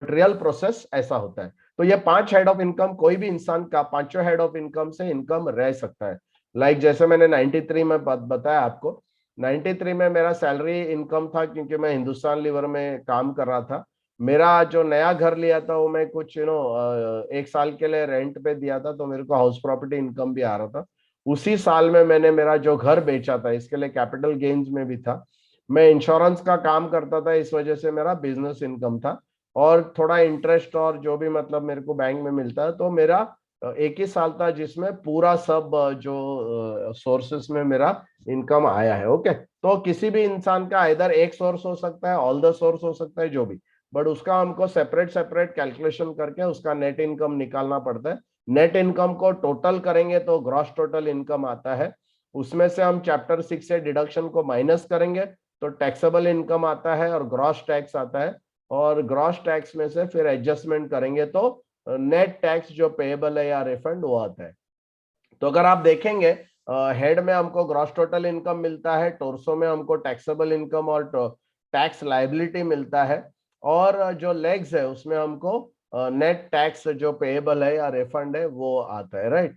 रियल प्रोसेस ऐसा होता है। तो ये 5 हेड ऑफ इनकम, कोई भी इंसान का पांचों हेड ऑफ इनकम से इनकम रह सकता है। लाइक जैसे मैंने 93 में बताया आपको, 93 में मेरा सैलरी इनकम था क्योंकि मैं हिंदुस्तान लीवर में काम कर रहा था। मेरा जो नया घर लिया था वो मैं कुछ 1 साल के लिए रेंट पे दिया था, तो मेरे को हाउस प्रॉपर्टी इनकम भी आ रहा था। उसी साल में मैंने मेरा जो घर बेचा था, इसके लिए कैपिटल गेन्स में भी था। मैं इंश्योरेंस का काम करता था, इस वजह से मेरा बिजनेस इनकम था, और थोड़ा इंटरेस्ट और जो भी मतलब मेरे को बैंक में मिलता है। तो मेरा एक ही साल था जिसमें पूरा सब जो सोर्सेस में मेरा इनकम आया है। ओके, तो किसी भी इंसान का इधर एक सोर्स हो सकता है, ऑल द सोर्स हो सकता है, जो भी, बट उसका हमको सेपरेट सेपरेट कैलकुलेशन करके उसका नेट इनकम निकालना पड़ता है। नेट इनकम को टोटल करेंगे तो ग्रॉस टोटल इनकम आता है, उसमें से हम चैप्टर 6 से डिडक्शन को माइनस करेंगे तो टैक्सेबल इनकम आता है और ग्रॉस टैक्स आता है, और ग्रॉस टैक्स में से फिर एडजस्टमेंट करेंगे तो नेट टैक्स जो पेएबल है या रिफंड वो आता है। तो अगर आप देखेंगे, हेड में हमको ग्रॉस टोटल इनकम मिलता है, टोर्सो में हमको टैक्सेबल इनकम और टैक्स लाइबिलिटी मिलता है, और जो लेग्स है उसमें हमको नेट टैक्स जो पेएबल है या रिफंड है वो आता है, राइट।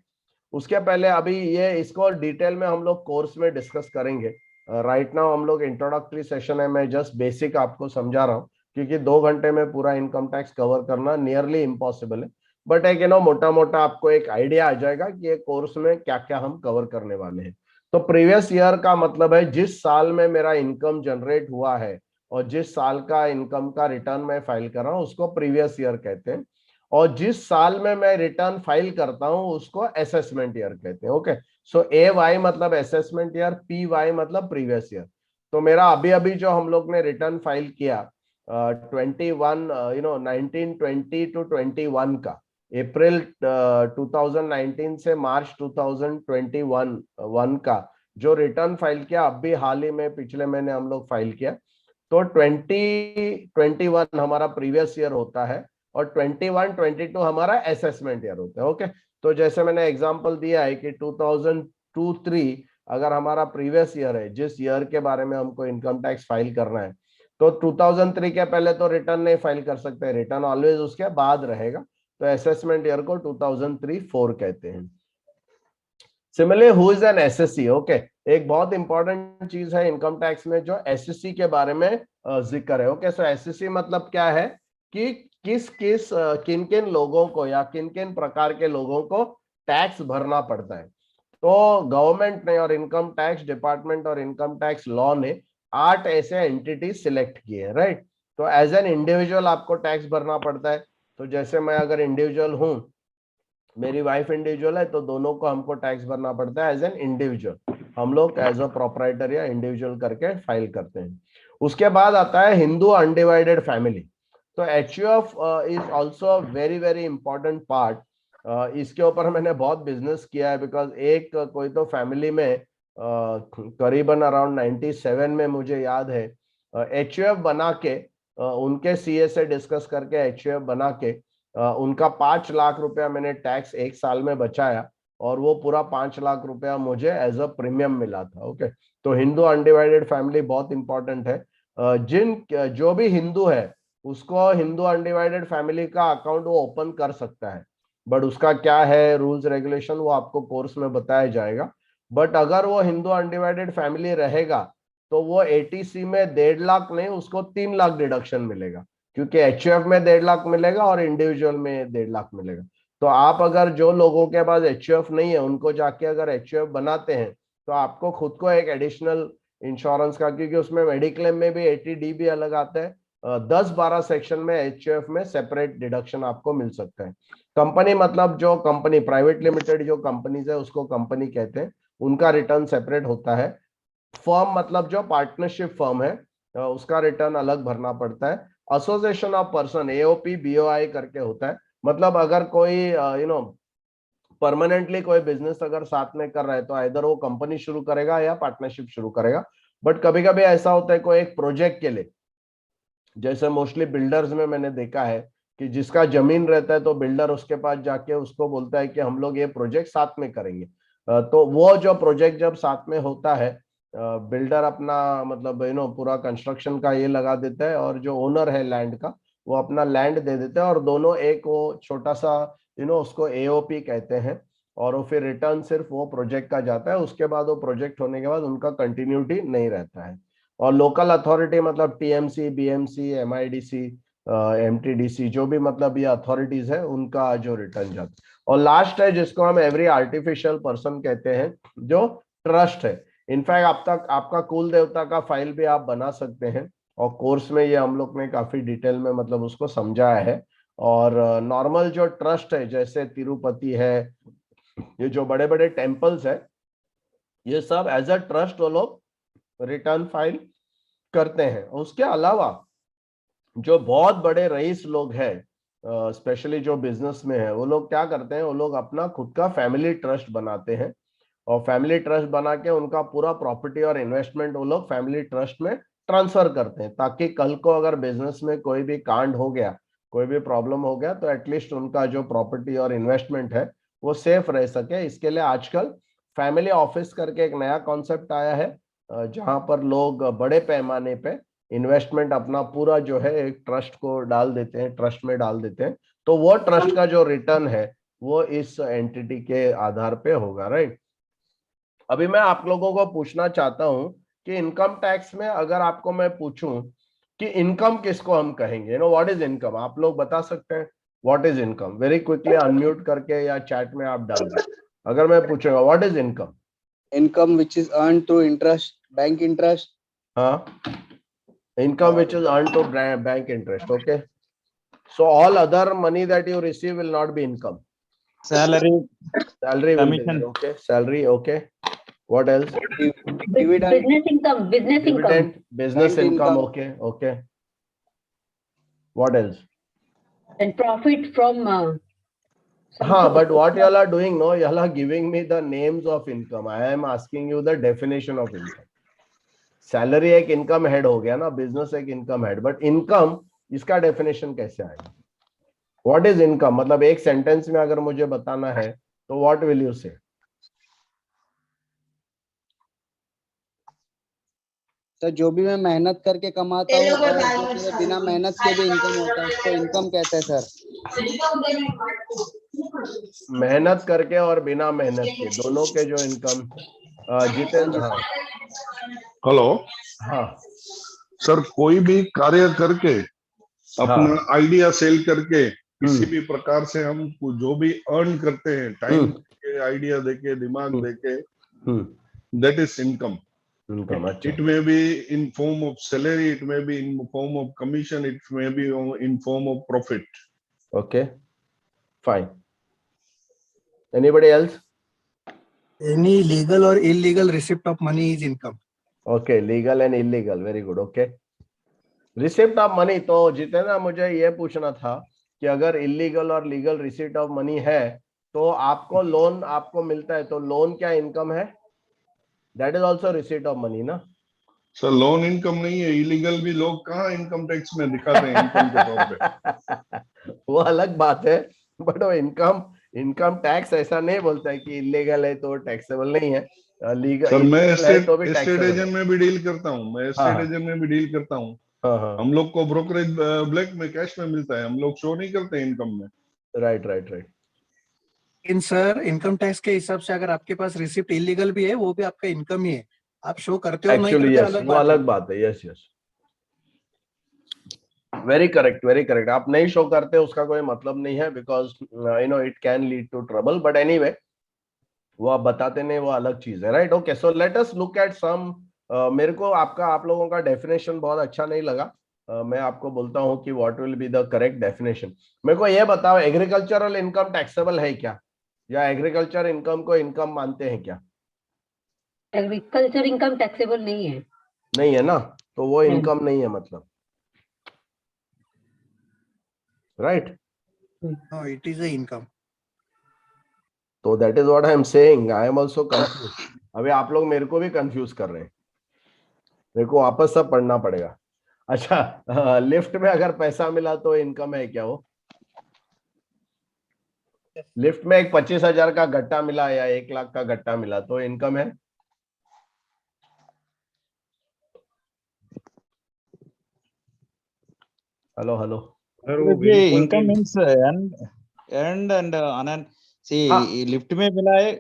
उसके पहले अभी ये इसको डिटेल में हम लोग कोर्स में डिस्कस करेंगे। राइट नाउ हम लोग इंट्रोडक्टरी सेशन है, मैं जस्ट बेसिक आपको समझा रहा हूँ क्योंकि 2 घंटे में पूरा इनकम टैक्स कवर करना नियरली इम्पॉसिबल है। बट एक मोटा मोटा आपको एक आइडिया आ जाएगा कि ये कोर्स में क्या क्या हम कवर करने वाले हैं। तो प्रीवियस ईयर का मतलब है जिस साल में मेरा इनकम जनरेट हुआ है और जिस साल का इनकम का रिटर्न मैं फाइल कर रहा हूँ उसको प्रीवियस ईयर कहते हैं, और जिस साल में मैं रिटर्न फाइल करता हूं उसको असेसमेंट ईयर कहते हैं। ओके, सो AY मतलब असेसमेंट ईयर, PY मतलब प्रीवियस ईयर। तो मेरा अभी अभी जो हम लोग ने रिटर्न फाइल किया 21 1920 टू 21 का, अप्रैल 2019 से मार्च 2021 का जो रिटर्न फाइल किया, अभी हाल ही में पिछले महीने हम लोग फाइल किया, तो 2021 हमारा प्रीवियस ईयर होता है और 21-22 हमारा असेसमेंट ईयर होता है। ओके, तो जैसे मैंने एग्जांपल दिया है कि 2002-3 अगर हमारा प्रीवियस ईयर है, जिस ईयर के बारे में हमको इनकम टैक्स फाइल करना है, तो 2003 के पहले तो रिटर्न नहीं फाइल कर सकते, रिटर्न ऑलवेज उसके बाद रहेगा, तो असेसमेंट ईयर को 2003-4 कहते हैं। Similarly who is an SSC? Okay, एक बहुत इंपॉर्टेंट चीज है इनकम टैक्स में जो एसएससी के बारे में जिक्र है। ओके, सो एसएससी मतलब क्या है कि किस किस किन किन लोगों को या किन किन प्रकार के लोगों को टैक्स भरना पड़ता है। तो गवर्नमेंट ने और इनकम टैक्स डिपार्टमेंट और इनकम टैक्स लॉ ने 8 ऐसे एंटिटी सिलेक्ट किए हैं, राइट। तो एज एन इंडिविजुअल आपको टैक्स भरना पड़ता है। तो जैसे मैं अगर इंडिविजुअल हूं, मेरी वाइफ इंडिविजुअल है, तो दोनों को हमको टैक्स भरना पड़ता है एज एन इंडिविजुअल। हम लोग एज अ प्रोपराइटर या इंडिविजुअल करके फाइल करते हैं। उसके बाद आता है हिंदू अनडिवाइडेड फैमिली। तो HUF is also very very important part. इसके ऊपर मैंने बहुत बिजनेस किया है, बिकॉज एक कोई तो फैमिली में करीबन अराउंड 97 में मुझे याद है HUF बना के, उनके CA से डिस्कस करके HUF बना के उनका 5 लाख रुपया मैंने टैक्स एक साल में बचाया, और वो पूरा 5 लाख रुपया मुझे एज अ प्रीमियम मिला था। ओके, तो हिंदू अनडिवाइडेड फैमिली बहुत इंपॉर्टेंट है। जिन जो भी हिंदू है उसको हिंदू अनडिवाइडेड फैमिली का अकाउंट वो ओपन कर सकता है, बट उसका क्या है रूल्स रेगुलेशन वो आपको कोर्स में बताया जाएगा। बट अगर वो हिंदू अनडिवाइडेड फैमिली रहेगा तो वो एटीसी में 1.5 लाख नहीं, उसको 3 लाख डिडक्शन मिलेगा, क्योंकि एचयूएफ में 1.5 लाख मिलेगा और इंडिविजुअल में 1.5 लाख मिलेगा। तो आप अगर जो लोगों के पास एचयूएफ नहीं है उनको जाके अगर एचयूएफ बनाते हैं तो आपको खुद को एक एडिशनल इंश्योरेंस का, क्योंकि उसमें मेडिक्लेम में भी 80D भी अलग आता है, 10-12 सेक्शन में एचयूएफ में सेपरेट डिडक्शन आपको मिल सकता है। कंपनी मतलब जो कंपनी प्राइवेट लिमिटेड जो कंपनीज है उसको कंपनी कहते हैं, उनका रिटर्न सेपरेट होता है। फर्म मतलब जो पार्टनरशिप फर्म है उसका रिटर्न अलग भरना पड़ता है। Association of person AOP BOI करके होता है, मतलब अगर कोई परमानेंटली कोई बिजनेस अगर साथ में कर रहा है तो इधर वो कंपनी शुरू करेगा या पार्टनरशिप शुरू करेगा। बट कभी कभी ऐसा होता है कोई एक प्रोजेक्ट के लिए, जैसे मोस्टली बिल्डर्स में मैंने देखा है कि जिसका जमीन रहता है तो बिल्डर उसके पास जाके उसको बोलता है कि हम लोग ये प्रोजेक्ट साथ में करेंगे। तो वो जो प्रोजेक्ट जब साथ में होता है, बिल्डर अपना मतलब पूरा कंस्ट्रक्शन का ये लगा देता है और जो ओनर है लैंड का वो अपना लैंड दे देता है, और दोनों एक वो छोटा सा उसको एओपी कहते हैं, और वो फिर रिटर्न सिर्फ वो प्रोजेक्ट का जाता है। उसके बाद वो प्रोजेक्ट होने के बाद उनका कंटिन्यूटी नहीं रहता है। और लोकल अथॉरिटी मतलब टीएमसी, बीएमसी, एमआईडीसी, एमटीडीसी, जो भी मतलब ये अथॉरिटीज है उनका जो रिटर्न जाता है। और लास्ट है जिसको हम एवरी आर्टिफिशियल पर्सन कहते हैं, जो ट्रस्ट है। इनफैक्ट अब तक आपका कुल देवता का फाइल भी आप बना सकते हैं, और कोर्स में ये हम लोग ने काफी डिटेल में मतलब उसको समझाया है। और नॉर्मल जो ट्रस्ट है जैसे तिरुपति है, ये जो बड़े बड़े टेम्पल्स है, ये सब एज अ ट्रस्ट वो लोग रिटर्न फाइल करते हैं। उसके अलावा जो बहुत बड़े रईस लोग हैं, स्पेशली जो बिजनेस में है, वो लोग क्या करते हैं, वो लोग अपना खुद का फैमिली ट्रस्ट बनाते हैं, और फैमिली ट्रस्ट बना के उनका पूरा प्रॉपर्टी और इन्वेस्टमेंट वो लोग फैमिली ट्रस्ट में ट्रांसफर करते हैं, ताकि कल को अगर बिजनेस में कोई भी कांड हो गया, कोई भी प्रॉब्लम हो गया, तो एटलीस्ट उनका जो प्रॉपर्टी और इन्वेस्टमेंट है वो सेफ रह सके। इसके लिए आजकल फैमिली ऑफिस करके एक नया कॉन्सेप्ट आया है, जहां पर लोग बड़े पैमाने पे इन्वेस्टमेंट अपना पूरा जो है एक ट्रस्ट को डाल देते हैं, ट्रस्ट में डाल देते हैं। तो वो ट्रस्ट का जो रिटर्न है वो इस एंटिटी के आधार पे होगा, राइट। अभी मैं आप लोगों को पूछना चाहता हूं कि इनकम टैक्स में अगर आपको मैं पूछूं कि इनकम किसको हम कहेंगे, व्हाट इज इनकम, आप लोग बता सकते हैं what is income? Very quickly unmute करके या चैट में आप डाल दें। अगर मैं पूछूंगा what is income? Income which is earn through interest, bank interest. हाँ, income which is earned to bank interest. Okay, so all other money that you receive will not be income. Salary, Salary will be there. commission. Okay, salary. Okay, what else? Dividend. Business income, business income. Dividend, business Bank income. income. Okay, okay. What else? And profit from But what y'all are doing, no, y'all are giving me the names of income. I am asking you the definition of income. Salary एक इनकम हेड हो गया ना, बिजनेस एक इनकम हेड, बट इनकम इसका डेफिनेशन कैसे आएगा? What is income? मतलब एक सेंटेंस में अगर मुझे बताना है तो व्हाट विल यू से? सर जो भी मैं मेहनत करके कमाता हूँ और जो मेरे बिना मेहनत के भी इनकम होता है उसको इनकम कहते हैं सर। मेहनत करके और बिना मेहनत के दोनों के जो इनकम। जितेंद्र। हाँ हेलो। हाँ सर कोई भी कार्य करके अपना आइडिया सेल करके किसी भी प्रकार से हम जो भी अर्न करते हैं, टाइम के, आइडिया देके, दिमाग देके, that is income. It may be in form of salary, it may be in form of commission, it may be in form of profit. Okay, fine. Anybody else? Any legal or illegal receipt of money is income. Okay, legal and illegal, very good. Okay, receipt of money, तो जितेंद्र मुझे ये पूछना था कि अगर इलीगल और लीगल रिसीट ऑफ मनी है तो आपको लोन आपको मिलता है, तो लोन क्या इनकम है? That is also receipt of money ना सर? लोन इनकम नहीं है, इलीगल भी लोग कहाँ इनकम टैक्स में दिखाते हैं इनकम के तौर पे। वो अलग बात है, बट वो इनकम टैक्स ऐसा नहीं बोलता है कि इलीगल है तो टैक्सेबल नहीं है। लीगल सर मैं तो एस्टेट एजेंट में भी डील करता हूँ, मैं एस्टेट एजेंट में भी डील करता हूँ। हम लोग को ब्रोकरेज ब्लैक में, कैश में मिलता है, हम लोग शो नहीं करते इनकम में। राइट। इन सर इनकम टैक्स के हिसाब से अगर आपके पास रिसिप्ट इलीगल भी है वो भी आपका इनकम ही है। आप शो करते हो नहीं एक्चुअली करते यस, अलग वो बात है। अलग बात है। Yes yes, very correct, very correct. आप नहीं शो करते उसका कोई मतलब नहीं है, because you know it can lead to trouble, but anyway वो आप बताते नहीं, वो अलग चीज है, right? Okay, so let us look at some. मेरे को आप लोगों का डेफिनेशन बहुत अच्छा नहीं लगा। मैं आपको बोलता हूँ कि what will be the correct definition. मेरे को ये बताओ, एग्रीकल्चरल इनकम टैक्सेबल है क्या, या एग्रीकल्चर इनकम को इनकम मानते हैं क्या? एग्रीकल्चर इनकम टैक्सेबल नहीं है। नहीं है ना, तो वो नहीं। इनकम नहीं है मतलब, right? No, it is a income. तो that is what I am saying, I am also confuse. अभी आप लोग मेरे को भी कंफ्यूज कर रहे हैं, मेरे को वापस सब पढ़ना पड़ेगा। अच्छा, लिफ्ट में अगर पैसा मिला तो इनकम है क्या वो? लिफ्ट में एक 25,000 का गट्टा मिला या 1 लाख का गट्टा मिला तो इनकम है? Hello hello. सर वो ये वेहीकल इनकम के मीन्स एंड एंड अनन सी हाँ, लिफ्ट में मिला है।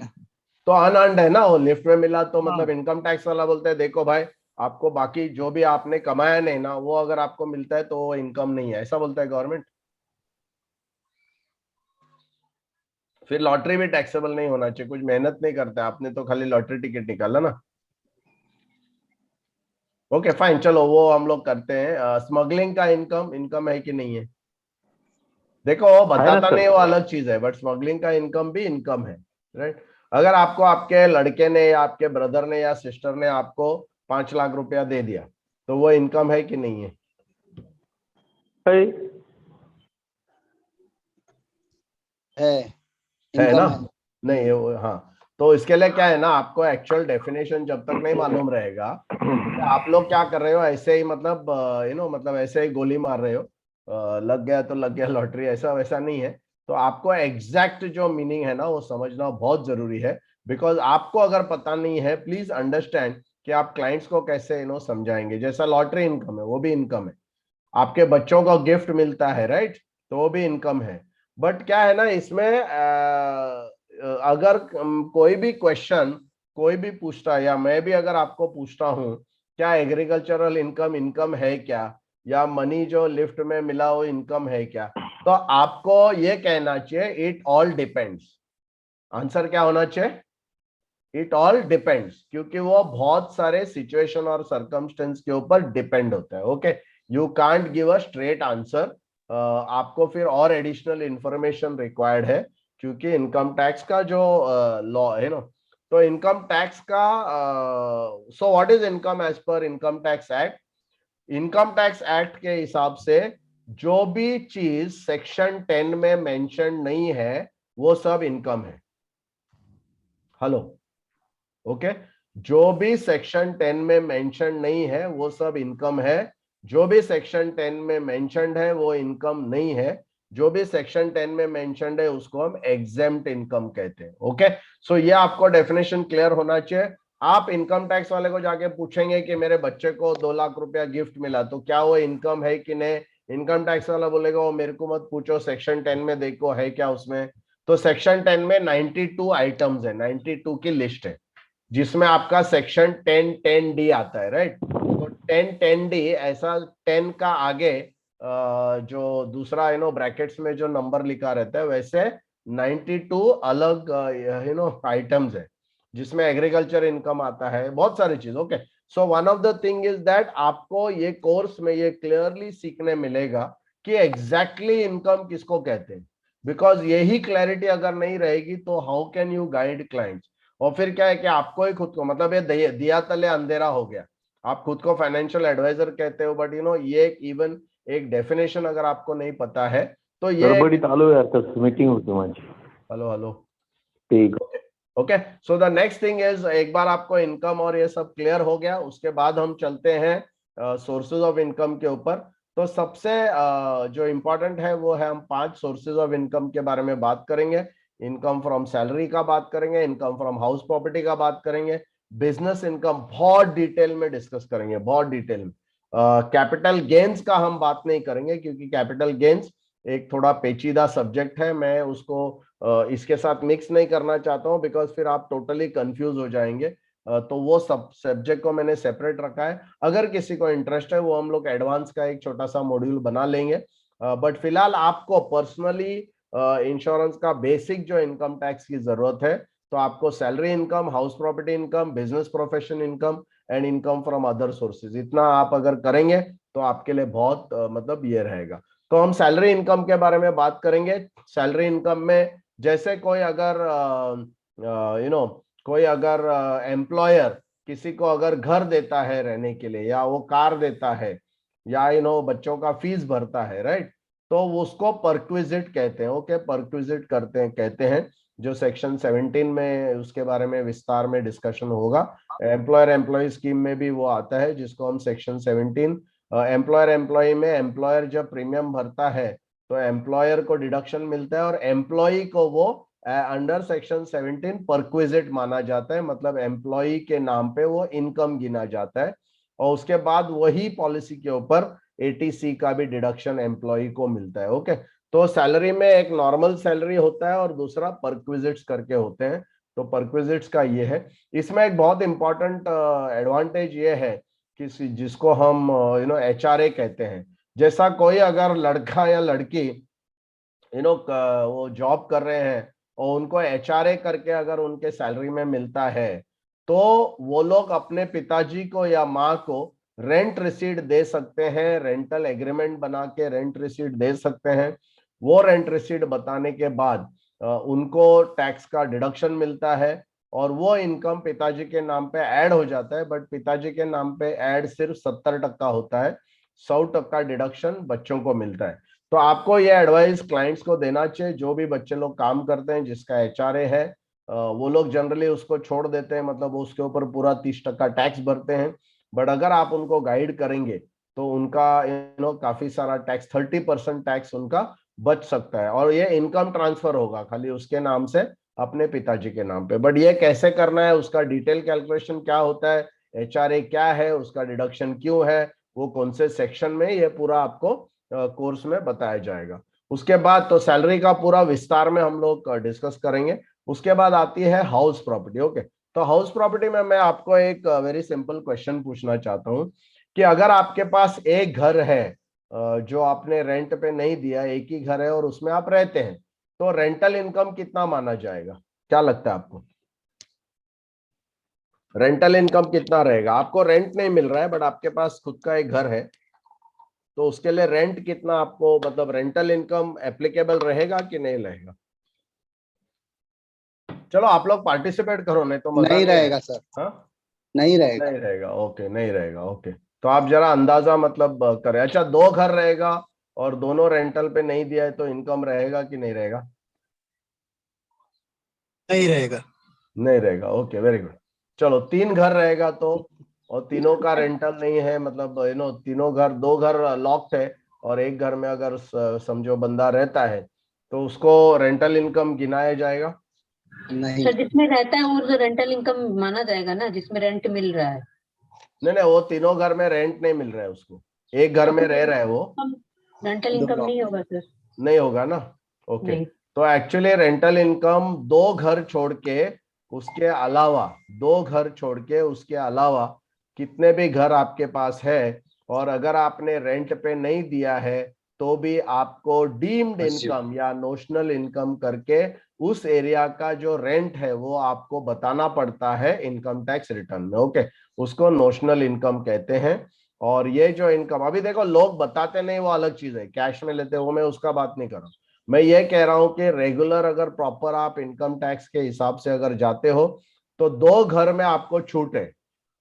तो अनअर्न्ड है ना वो, लिफ्ट में मिला तो हाँ मतलब इनकम टैक्स वाला बोलते हैं देखो भाई, आपको बाकी जो भी आपने कमाया नहीं ना, वो अगर आपको मिलता है तो वो इनकम नहीं है, ऐसा बोलता है गवर्नमेंट। फिर लॉटरी भी टैक्सेबल नहीं होना चाहिए, कुछ मेहनत नहीं करता आपने तो खाली लॉटरी टिकट निकाला ना। ओके फाइन, चलो वो हम लोग करते हैं। स्मगलिंग का इनकम इनकम है कि नहीं है? देखो वो बताता नहीं, वो अलग चीज है, बट स्मगलिंग का इनकम भी इनकम है, राइट? अगर आपको आपके लड़के ने या आपके ब्रदर ने या सिस्टर ने आपको 5 लाख रुपया दे दिया, तो वो इनकम है कि नहीं है? है, है ना? इनकम है। नहीं वो, हाँ। तो इसके लिए क्या है ना, आपको एक्चुअल डेफिनेशन जब तक नहीं मालूम रहेगा, आप लोग क्या कर रहे हो ऐसे ही, मतलब यू नो मतलब ऐसे ही गोली मार रहे हो, लग गया तो लग गया लॉटरी, ऐसा वैसा नहीं है। तो आपको एग्जैक्ट जो मीनिंग है ना वो समझना बहुत जरूरी है, बिकॉज आपको अगर पता नहीं है, प्लीज अंडरस्टैंड कि आप क्लाइंट्स को कैसे यू नो समझाएंगे। जैसा लॉटरी इनकम है, वो भी इनकम है। आपके बच्चों को गिफ्ट मिलता है, राइट? तो वो भी इनकम है। बट क्या है ना इसमें, अगर कोई भी क्वेश्चन कोई भी पूछता है, या मैं भी अगर आपको पूछता हूँ क्या एग्रीकल्चरल इनकम इनकम है क्या, या मनी जो लिफ्ट में मिला वो इनकम है क्या, तो आपको ये कहना चाहिए इट ऑल डिपेंड्स। आंसर क्या होना चाहिए? इट ऑल डिपेंड्स, क्योंकि वो बहुत सारे सिचुएशन और सर्कमस्टेंस के ऊपर डिपेंड होता है। Okay, you can't give a straight answer, आपको फिर और एडिशनल इंफॉर्मेशन रिक्वायर्ड है, क्योंकि इनकम टैक्स का जो लॉ है ना, तो इनकम टैक्स का, so what is income as per income tax act? Income tax act के हिसाब से जो भी चीज सेक्शन 10 में मेंशन नहीं है वो सब इनकम है। Hello, okay? जो भी सेक्शन 10 में मेंशन नहीं है वो सब इनकम है, जो भी सेक्शन 10 में मेंशनड है वो इनकम नहीं है, जो भी सेक्शन 10 में मेंशनड है उसको हम एग्जेम्प्ट इनकम कहते हैं। ओके, सो ये आपको डेफिनेशन क्लियर होना चाहिए। आप इनकम टैक्स वाले को जाके पूछेंगे कि मेरे बच्चे को 2 लाख रुपया गिफ्ट मिला, तो क्या वो इनकम है कि नहीं? इनकम टैक्स वाला बोलेगा वो मेरे को मत पूछो, सेक्शन 10 में देखो है क्या उसमें। तो सेक्शन 10 में 92 आइटम्स है, 92 की लिस्ट है, जिसमें आपका सेक्शन 10(10)D आता है, राइट? तो 10(10)D ऐसा 10 का आगे जो दूसरा ब्रैकेट्स में जो नंबर लिखा रहता है, वैसे 92 अलग आइटम्स है, जिसमें एग्रीकल्चर इनकम आता है, बहुत सारी चीज। Okay, so one of the thing is that आपको ये कोर्स में ये क्लियरली सीखने मिलेगा कि एग्जैक्टली इनकम किसको कहते हैं, बिकॉज यही क्लैरिटी अगर नहीं रहेगी तो how can you guide clients? और फिर क्या है कि आपको ही खुद को, मतलब ये दिया तले अंधेरा हो गया, आप खुद को फाइनेंशियल एडवाइजर कहते हो, बट ये इवन एक डेफिनेशन अगर आपको नहीं पता है तो ये गडबडीत आलो यार, मीटिंग होती माझी। हेलो हेलो, ठीक। Okay, so the next thing is, एक बार आपको इनकम और ये सब क्लियर हो गया, उसके बाद हम चलते हैं सोर्सेज ऑफ इनकम के ऊपर। तो सबसे जो इम्पोर्टेंट है वो है, हम 5 सोर्सेज ऑफ इनकम के बारे में बात करेंगे। इनकम फ्रॉम सैलरी का बात करेंगे, इनकम फ्रॉम हाउस प्रॉपर्टी का बात करेंगे, बिजनेस इनकम बहुत डिटेल में डिस्कस करेंगे, बहुत डिटेल में। कैपिटल गेन्स का हम बात नहीं करेंगे, क्योंकि कैपिटल गेन्स एक थोड़ा पेचीदा सब्जेक्ट है, मैं उसको इसके साथ मिक्स नहीं करना चाहता हूं, बिकॉज फिर आप टोटली कंफ्यूज हो जाएंगे। तो वो सब सब्जेक्ट को मैंने सेपरेट रखा है। अगर किसी को इंटरेस्ट है वो हम लोग एडवांस का एक छोटा सा मॉड्यूल बना लेंगे। बट फिलहाल आपको पर्सनली इंश्योरेंस का बेसिक जो इनकम टैक्स की जरूरत है, तो आपको salary income, house property income, business profession income and income from other sources, इतना आप अगर करेंगे तो आपके लिए बहुत मतलब ये रहेगा। तो हम सैलरी इनकम के बारे में बात करेंगे। सैलरी इनकम में जैसे कोई अगर कोई अगर एम्प्लॉयर किसी को अगर घर देता है रहने के लिए, या वो कार देता है, या बच्चों का फीस भरता है, राइट, तो उसको परक्विजिट कहते हैं। ओके, परक्विजिट करते हैं कहते हैं, जो सेक्शन 17 में उसके बारे में विस्तार में डिस्कशन होगा। एम्प्लॉयर एम्प्लॉय स्कीम में भी वो आता है, जिसको हम सेक्शन 17 एम्प्लॉयर एम्प्लॉय में, एम्प्लॉयर जब प्रीमियम भरता है तो एम्प्लॉयर को डिडक्शन मिलता है, और एम्प्लॉय को वो अंडर सेक्शन 17 परक्विजिट माना जाता है, मतलब एम्प्लॉय के नाम पे वो इनकम गिना जाता है, और उसके बाद वही पॉलिसी के ऊपर एटीसी का भी डिडक्शन एम्प्लॉय को मिलता है। ओके, तो सैलरी में एक नॉर्मल सैलरी होता है और दूसरा परक्विजिट्स करके होते हैं। तो परक्विजिट्स का ये है। इसमें एक बहुत इंपॉर्टेंट एडवांटेज ये है कि जिसको हम एचआरए कहते हैं। जैसा कोई अगर लड़का या लड़की वो जॉब कर रहे हैं और उनको एचआरए करके अगर उनके सैलरी में मिलता है, तो वो लोग अपने पिताजी को या माँ को रेंट रिसीट दे सकते हैं, रेंटल एग्रीमेंट बना के रेंट रिसीट दे सकते हैं। वो रेंट रिसीट बताने के बाद उनको टैक्स का डिडक्शन मिलता है, और वो इनकम पिताजी के नाम पे ऐड हो जाता है। बट पिताजी के नाम पे ऐड सिर्फ 70% होता है, 100% डिडक्शन बच्चों को मिलता है। तो आपको ये एडवाइस क्लाइंट्स को देना चाहिए, जो भी बच्चे लोग काम करते हैं जिसका एचआरए है, वो लोग जनरली उसको छोड़ देते हैं, मतलब उसके ऊपर पूरा 30% टैक्स भरते हैं। बट अगर आप उनको गाइड करेंगे तो उनका काफी सारा टैक्स, 30% टैक्स उनका बच सकता है, और ये इनकम ट्रांसफर होगा खाली उसके नाम से अपने पिताजी के नाम पे। बट ये कैसे करना है, उसका डिटेल कैलकुलेशन क्या होता है, एचआरए क्या है, उसका डिडक्शन क्यों है, वो कौन से सेक्शन में, ये पूरा आपको कोर्स में बताया जाएगा। उसके बाद तो सैलरी का पूरा विस्तार में हम लोग डिस्कस करेंगे। उसके बाद आती है हाउस प्रॉपर्टी। ओके, तो हाउस प्रॉपर्टी में मैं आपको एक वेरी सिंपल क्वेश्चन पूछना चाहता हूँ कि अगर आपके पास एक घर है जो आपने रेंट पे नहीं दिया, एक ही घर है और उसमें आप रहते हैं, तो रेंटल इनकम कितना माना जाएगा? क्या लगता है आपको, रेंटल इनकम कितना रहेगा? आपको रेंट नहीं मिल रहा है बट आपके पास खुद का एक घर है, तो उसके लिए रेंट कितना आपको, मतलब रेंटल इनकम एप्लीकेबल रहेगा कि नहीं रहेगा? चलो आप लोग पार्टिसिपेट करो, नहीं तो मजा नहीं रहेगा आएगा। सर, हाँ, नहीं रहेगा। नहीं रहेगा। ओके, नहीं रहेगा। ओके, तो आप जरा अंदाजा मतलब करें। अच्छा, 2 घर रहेगा और दोनों रेंटल पे नहीं दिया है, तो इनकम रहेगा कि नहीं रहेगा? नहीं रहेगा। नहीं रहेगा। Okay, very good. चलो 3 घर रहेगा तो, और तीनों का रेंटल नहीं है, मतलब तीनों घर, 2 घर लॉक्ड है और एक घर में अगर समझो बंदा रहता है, तो उसको रेंटल इनकम गिनाया जाएगा? नहीं, सर जिसमें रहता है वो रेंटल इनकम माना जाएगा ना, जिसमें रेंट मिल रहा है। नहीं नहीं, वो तीनों घर में रेंट नहीं मिल रहा है उसको, एक घर में रह रहा है वो, रेंटल दो इनकम लॉक। नहीं होगा सर। नहीं होगा ना? ओके, नहीं। तो एक्चुअली रेंटल इनकम 2 घर छोड़ के उसके अलावा, 2 घर छोड़ के उसके अलावा कितने भी घर आपके पास है, और अगर आपने रेंट पे नहीं दिया है, तो भी आपको डीम्ड इनकम या नोशनल इनकम करके उस एरिया का जो रेंट है वो आपको बताना पड़ता है इनकम टैक्स रिटर्न में। ओके, उसको नोशनल इनकम कहते हैं। और ये जो इनकम, अभी देखो लोग बताते नहीं, वो अलग चीज है, कैश में लेते, वो मैं उसका बात नहीं कर रहा हूं। मैं ये कह रहा हूं कि रेगुलर अगर प्रॉपर आप इनकम टैक्स के हिसाब से अगर जाते हो, तो 2 घर में आपको छूट है,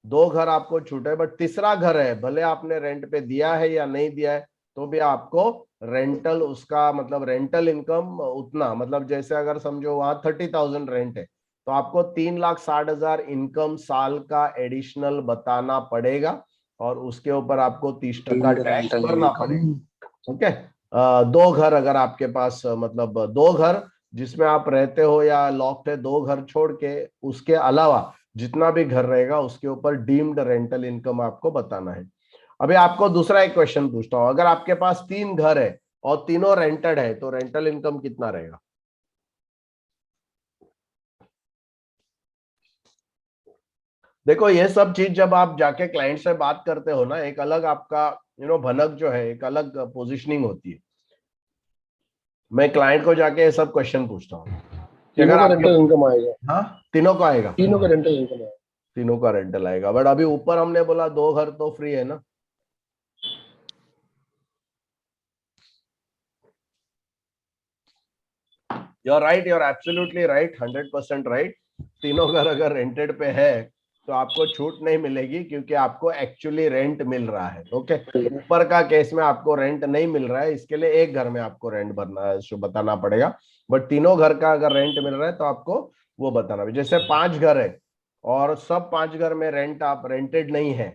2 घर आपको छूट है, बट तीसरा घर है, भले आपने रेंट पे दिया है या नहीं दिया है, तो भी आपको रेंटल, उसका मतलब रेंटल इनकम उतना, मतलब जैसे अगर समझो वहां 30,000 रेंट है, तो आपको 3,60,000 इनकम साल का एडिशनल बताना पड़ेगा, और उसके ऊपर आपको 30% टैक्स रेंटल भरना इनकम। पड़ेगा। ओके, 2 घर अगर आपके पास, मतलब 2 घर जिसमें आप रहते हो या लॉक्ड है, 2 घर छोड़ के उसके अलावा जितना भी घर रहेगा उसके ऊपर डीम्ड रेंटल इनकम आपको बताना है। अभी आपको दूसरा एक क्वेश्चन पूछता हूं, अगर आपके पास 3 घर है और तीनों रेंटेड है, तो रेंटल इनकम कितना रहेगा? देखो ये सब चीज जब आप जाके क्लाइंट से बात करते हो ना, एक अलग आपका भनक जो है, एक अलग पोजीशनिंग होती है। मैं क्लाइंट को जाके ये सब क्वेश्चन पूछता हूँ कि अगर तीनों का आपके, रेंटल इनकम आएगा, हाँ तीनों का आएगा, तीनों का रेंटल इनकम आएगा। तीनों का रेंटल आएगा। बट अभी ऊपर हमने बोला 2 घर तो फ्री है ना। You're right, you're absolutely right, 100% right. तीनों घर अगर रेंटेड पे है तो आपको छूट नहीं मिलेगी, क्योंकि आपको एक्चुअली रेंट मिल रहा है। ओके, ऊपर का केस में आपको रेंट नहीं मिल रहा है, इसके लिए एक घर में आपको रेंट बताना पड़ेगा। बट तीनों घर का अगर रेंट मिल रहा है तो आपको वो बताना भी। जैसे 5 घर है और सब 5 घर में रेंट आप रेंटेड नहीं है,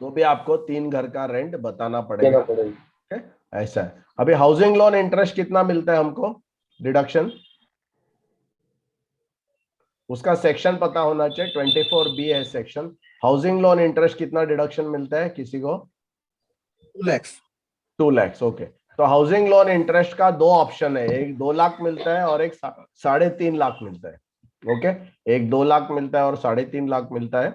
तो भी आपको 3 घर का रेंट बताना पड़ेगा। okay? ऐसा है। अभी हाउसिंग लोन इंटरेस्ट कितना मिलता है हमको डिडक्शन, उसका सेक्शन पता होना चाहिए। 24B है सेक्शन। हाउसिंग लोन इंटरेस्ट कितना डिडक्शन मिलता है किसी को? 2 lakhs. 2 lakhs। ओके, तो हाउसिंग लोन इंटरेस्ट का 2 ऑप्शन है, एक 2 लाख मिलता है और एक 3.5 लाख मिलता है। ओके, एक 2 लाख मिलता है और 3.5 लाख मिलता है।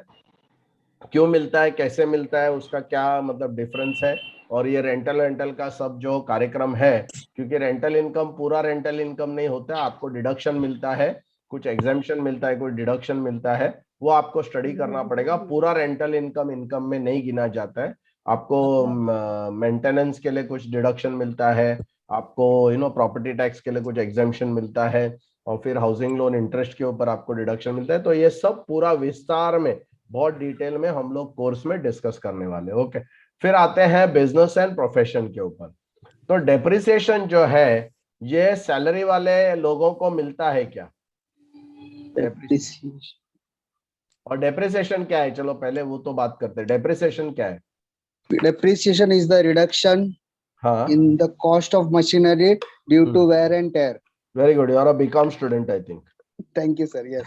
क्यों मिलता है, कैसे मिलता है, उसका क्या मतलब डिफरेंस है, और ये रेंटल का सब जो कार्यक्रम है, क्योंकि रेंटल इनकम पूरा रेंटल इनकम नहीं होता, आपको डिडक्शन मिलता है, कुछ एग्जाम्पशन मिलता है, कुछ डिडक्शन मिलता है, वो आपको स्टडी करना पड़ेगा। पूरा रेंटल इनकम में नहीं गिना जाता है। आपको मेंटेनेंस के लिए कुछ डिडक्शन मिलता है, आपको प्रॉपर्टी टैक्स के लिए कुछ एग्जाम्पशन मिलता है, और फिर हाउसिंग लोन इंटरेस्ट के ऊपर आपको डिडक्शन मिलता है। तो ये सब पूरा विस्तार में, बहुत डिटेल में हम लोग कोर्स में डिस्कस करने वाले। ओके, फिर आते हैं बिजनेस एंड प्रोफेशन के ऊपर। तो डेप्रिसिएशन जो है, ये सैलरी वाले लोगों को मिलता है क्या? और डेप्रिसिएशन क्या है, चलो पहले वो तो बात करते हैं। डेप्रिसिएशन क्या है? Depreciation is the reduction हाँ, in the cost of machinery due to wear and tear. Very good, you are a BCom student I think. Thank you, sir. Yes.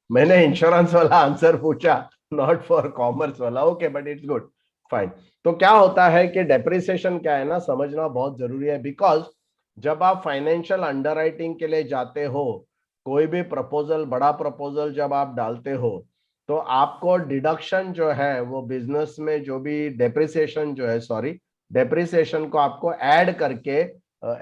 मैंने इंश्योरेंस वाला आंसर पूछा, नॉट फॉर कॉमर्स वाला। Okay, but it's good, fine. तो क्या होता है कि डेप्रिसिएशन क्या है ना, समझना बहुत जरूरी है। बिकॉज जब आप फाइनेंशियल अंडरराइटिंग के लिए जाते हो, कोई भी प्रपोजल, बड़ा प्रपोजल जब आप डालते हो, तो आपको डिडक्शन जो है वो बिजनेस में जो भी डेप्रिसिएशन जो है, डेप्रिसिएशन को आपको ऐड करके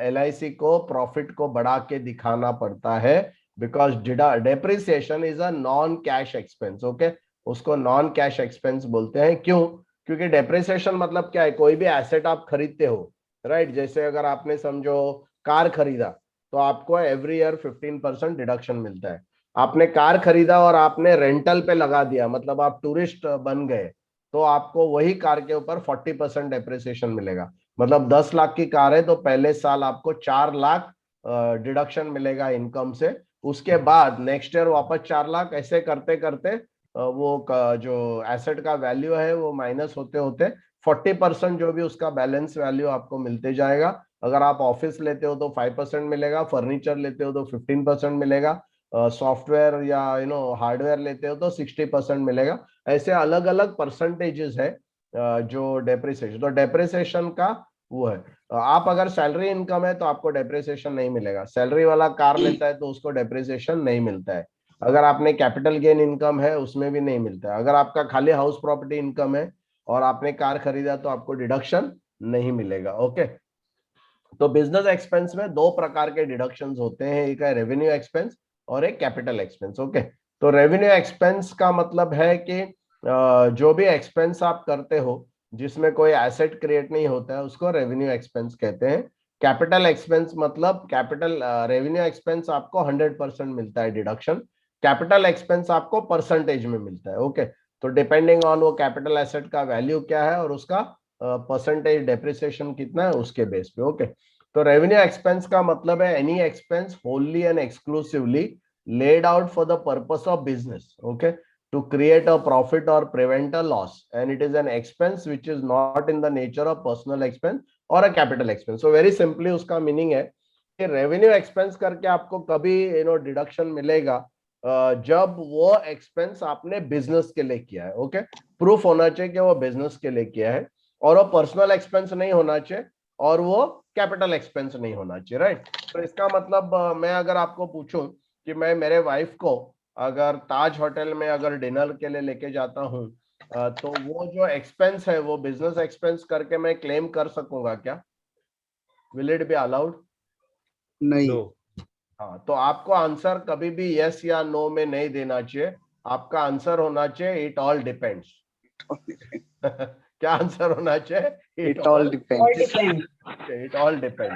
LIC को प्रॉफिट को बढ़ा के दिखाना पड़ता है। Because depreciation is a non cash expense. Okay, उसको नॉन कैश एक्सपेंस बोलते हैं। क्यों? क्योंकि डेप्रिसिएशन मतलब क्या है, कोई भी एसेट आप खरीदते हो, राइट? जैसे अगर आपने समझो कार खरीदा, तो आपको एवरी ईयर 15% डिडक्शन मिलता है। आपने कार खरीदा और आपने रेंटल पे लगा दिया, मतलब आप टूरिस्ट बन गए, तो आपको वही कार के ऊपर 40% डेप्रिसिएशन मिलेगा। मतलब 10 लाख की कार है तो पहले साल आपको 4 लाख डिडक्शन मिलेगा इनकम से। उसके बाद नेक्स्ट ईयर वापस 4 लाख, ऐसे करते करते वो जो एसेट का वैल्यू है वो माइनस होते होते 40% जो भी उसका बैलेंस वैल्यू आपको मिलते जाएगा। अगर आप ऑफिस लेते हो तो 5% मिलेगा, फर्नीचर लेते हो तो 15% मिलेगा, सॉफ्टवेयर या हार्डवेयर लेते हो तो 60% मिलेगा। ऐसे अलग अलग परसेंटेजेस है जो डेप्रिसिएशन। तो डेप्रिसिएशन का वो है। आप अगर सैलरी इनकम है तो आपको डेप्रिसिएशन नहीं मिलेगा। सैलरी वाला कार लेता है तो उसको डेप्रिसिएशन नहीं मिलता है। अगर आपने कैपिटल गेन इनकम है उसमें भी नहीं मिलता है। अगर आपका खाली हाउस प्रॉपर्टी इनकम है और आपने कार खरीदा तो आपको डिडक्शन नहीं मिलेगा। ओके, तो बिजनेस एक्सपेंस में 2 प्रकार के डिडक्शंस होते हैं, एक है रेवेन्यू एक्सपेंस और एक कैपिटल एक्सपेंस। ओके, तो रेवेन्यू एक्सपेंस का मतलब है कि जो भी एक्सपेंस आप करते हो जिसमें कोई एसेट क्रिएट नहीं होता है उसको रेवेन्यू एक्सपेंस कहते हैं। कैपिटल एक्सपेंस मतलब रेवेन्यू एक्सपेंस आपको 100% मिलता है डिडक्शन, कैपिटल एक्सपेंस आपको परसेंटेज में मिलता है। ओके, तो डिपेंडिंग ऑन वो कैपिटल एसेट का वैल्यू क्या है और उसका परसेंटेज डेप्रिसिएशन कितना है उसके बेस पे। ओके, तो रेवेन्यू एक्सपेंस का मतलब है any expense Holi and exclusively laid out for the purpose of business, okay, to create a profit or prevent a loss, and it is an expense which is not in the nature of personal expense or a capital expense. So very simply उसका मीनिंग है कि रेवेन्यू एक्सपेंस करके आपको कभी डिडक्शन मिलेगा जब वो एक्सपेंस आपने बिजनेस के लिए किया है। ओके, प्रूफ होना चाहिए कि वो बिजनेस के लिए किया है, और वो पर्सनल एक्सपेंस नहीं होना चाहिए और वो कैपिटल एक्सपेंस नहीं होना चाहिए, राइट? तो इसका मतलब मैं अगर आपको पूछूं कि मैं मेरे वाइफ को अगर ताज होटल में अगर डिनर के लिए लेके जाता हूँ तो वो जो एक्सपेंस है वो बिजनेस एक्सपेंस करके मैं क्लेम कर सकूंगा क्या? Will it be allowed? नहीं। नो। हाँ, तो आपको आंसर कभी भी यस या नो में नहीं देना चाहिए, आपका आंसर होना चाहिए इट ऑल डिपेंड्स। क्या आंसर होना चाहिए? It all depends. It all depend,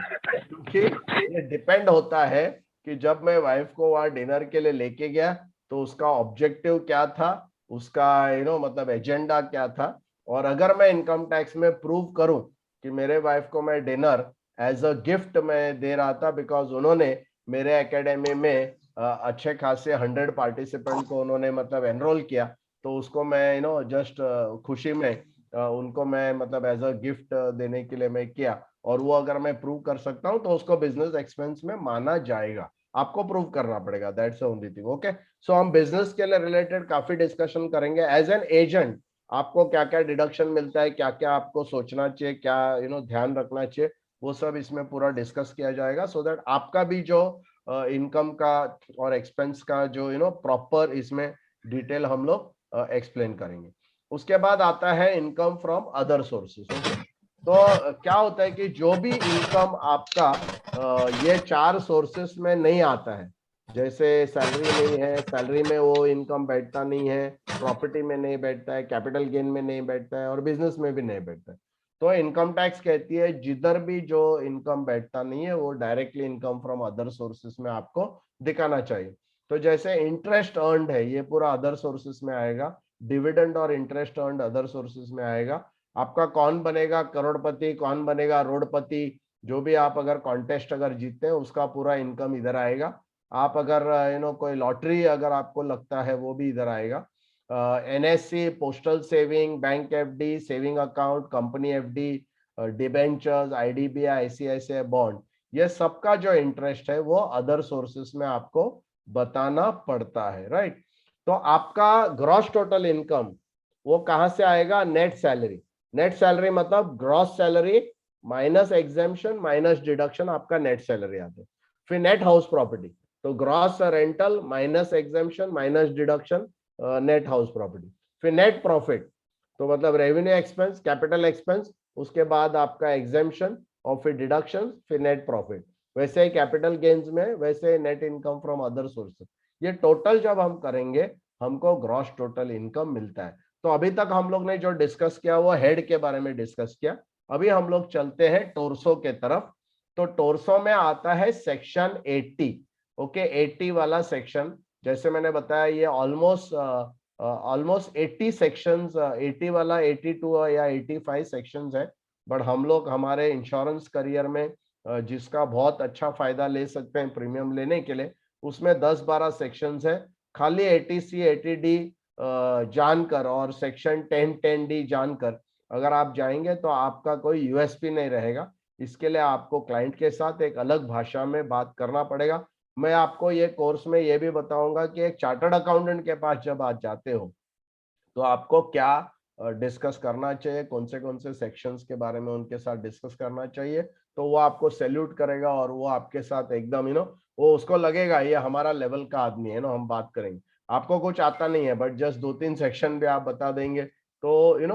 क्योंकि ये डिपेंड होता है कि जब मैं वाइफ को वहां डिनर के लिए लेके गया तो उसका ऑब्जेक्टिव क्या था, उसका मतलब एजेंडा क्या था। और अगर मैं इनकम टैक्स में प्रूव करूं कि मेरे वाइफ को मैं डिनर एज अ गिफ्ट में दे रहा था बिकॉज उन्होंने मेरे एकेडमी में अच्छे खासे 100 पार्टिसिपेंट को उन्होंने मतलब एनरोल किया, तो उसको मैं जस्ट खुशी में उनको मैं मतलब एज अ गिफ्ट देने के लिए मैं किया, और वो अगर मैं प्रूव कर सकता हूं तो उसको बिजनेस एक्सपेंस में माना जाएगा। आपको प्रूव करना पड़ेगा, दैट्स ओनली थिंग। ओके, सो हम बिजनेस के लिए रिलेटेड काफी डिस्कशन करेंगे। एज एन एजेंट आपको क्या क्या डिडक्शन मिलता है, क्या क्या आपको सोचना चाहिए, क्या ध्यान रखना चाहिए, वो सब इसमें पूरा डिस्कस किया जाएगा, सो दैट आपका भी जो इनकम का और एक्सपेंस का जो प्रॉपर इसमें डिटेल हम लोग एक्सप्लेन करेंगे। उसके बाद आता है income from other sources. Okay, तो क्या होता है कि जो भी इनकम आपका ये 4 सोर्सेस में नहीं आता है, जैसे सैलरी नहीं है, सैलरी में वो इनकम बैठता नहीं है, प्रॉपर्टी में नहीं बैठता है, कैपिटल गेन में नहीं बैठता है, और बिजनेस में भी नहीं बैठता है, तो इनकम टैक्स कहती है जिधर भी जो इनकम बैठता नहीं है वो directly income from other sources में आपको दिखाना चाहिए। तो जैसे इंटरेस्ट अर्न्ड है ये पूरा अदर सोर्सेस में आएगा, डिविडेंड और इंटरेस्ट अर्न्ड अदर सोर्सेस में आएगा। आपका कौन बनेगा करोड़पति, कौन बनेगा रोडपति, जो भी आप अगर कॉन्टेस्ट अगर जीतते हैं उसका पूरा इनकम इधर आएगा। आप अगर कोई लॉटरी अगर आपको लगता है वो भी इधर आएगा। NSC, postal saving, bank FD, saving account, company FD, debentures, IDBI, ICICI bond, ये सबका जो इंटरेस्ट है वो अदर सोर्सेस में आपको बताना पड़ता है, राइट। तो आपका ग्रॉस टोटल इनकम वो कहां से आएगा? Net salary. नेट सैलरी मतलब gross salary minus exemption minus deduction, आपका नेट सैलरी आता है। फिर नेट हाउस प्रॉपर्टी, तो gross rental minus exemption minus deduction, net house property. फिर नेट प्रॉफिट, तो मतलब रेवेन्यू एक्सपेंस, कैपिटल एक्सपेंस, उसके बाद आपका एग्जेम्पशन और फिर डिडक्शन, फिर नेट प्रॉफिट। वैसे ही कैपिटल गेन्स में वैसे net income from other sources. ये टोटल जब हम करेंगे हमको ग्रॉस टोटल इनकम मिलता है। तो अभी तक हम लोग ने जो डिस्कस किया वो हेड के बारे में डिस्कस किया। अभी हम लोग चलते हैं टोर्सो के तरफ। तो टोर्सो में आता है सेक्शन 80। ओके, 80 वाला सेक्शन, जैसे मैंने बताया ये ऑलमोस्ट 80 सेक्शंस, 80 वाला 82 या 85 सेक्शंस है। बट हम लोग हमारे इंश्योरेंस करियर में जिसका बहुत अच्छा फायदा ले सकते हैं प्रीमियम लेने के लिए, उसमें 10-12 सेक्शंस है। खाली 80C 80D जानकर और सेक्शन 10-10D जानकर अगर आप जाएंगे तो आपका कोई यूएसपी नहीं रहेगा। इसके लिए आपको क्लाइंट के साथ एक अलग भाषा में बात करना पड़ेगा। मैं आपको ये कोर्स में ये भी बताऊंगा कि एक चार्टर्ड अकाउंटेंट के पास जब आप जाते हो तो आपको क्या डिस्कस करना चाहिए, कौन से सेक्शंस के बारे में उनके साथ डिस्कस करना चाहिए, तो वो आपको सैल्यूट करेगा और वो आपके साथ एकदम वो उसको लगेगा ये हमारा लेवल का आदमी है हम बात करेंगे। आपको कुछ आता नहीं है बट जस्ट 2-3 सेक्शन भी आप बता देंगे तो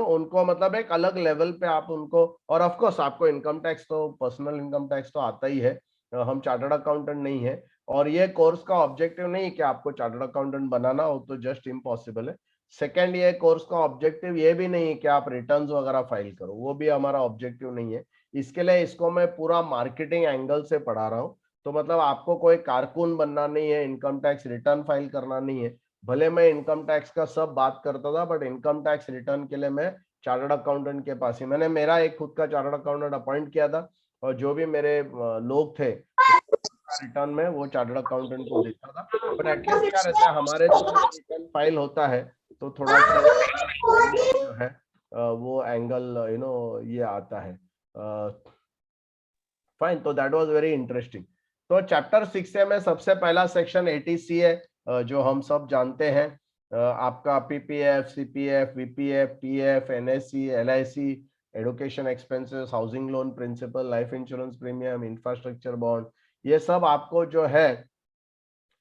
उनको मतलब एक अलग लेवल पे आप उनको, और ऑफ कोर्स आपको इनकम टैक्स तो पर्सनल इनकम टैक्स तो आता ही है, हम चार्टर्ड अकाउंटेंट नहीं है। और ये कोर्स का ऑब्जेक्टिव नहीं है कि आपको चार्टर्ड अकाउंटेंट बनाना हो, तो जस्ट इम्पॉसिबल है। सेकेंड, ये कोर्स का ऑब्जेक्टिव ये भी नहीं है कि आप रिटर्न्स वगैरह फाइल करो, वो भी हमारा ऑब्जेक्टिव नहीं है। इसके लिए इसको मैं पूरा मार्केटिंग एंगल से पढ़ा रहा हूँ। तो मतलब आपको कोई कारकुन बनना नहीं है, इनकम टैक्स रिटर्न फाइल करना नहीं है। भले मैं इनकम टैक्स का सब बात करता था बट इनकम टैक्स रिटर्न के लिए मैं चार्टर्ड अकाउंटेंट के पास ही, मैंने मेरा एक खुद का चार्टर्ड अकाउंटेंट अपॉइंट किया था और जो भी मेरे लोग थे रिटर्न में वो चार्टर्ड अकाउंटेंट को देता था। बट एटलीस्ट क्या रहता है हमारे रिटर्न फाइल होता है तो थोड़ा सा जो है वो एंगल ये आता है। फाइन, तो दैट वाज वेरी इंटरेस्टिंग। तो चैप्टर 6 से में सबसे पहला सेक्शन 80C है जो हम सब जानते हैं। आपका PPF, CPF, VPF, PF, NSC, LIC, education expenses, housing loan principal, life insurance premium, infrastructure bond, ये सब आपको जो है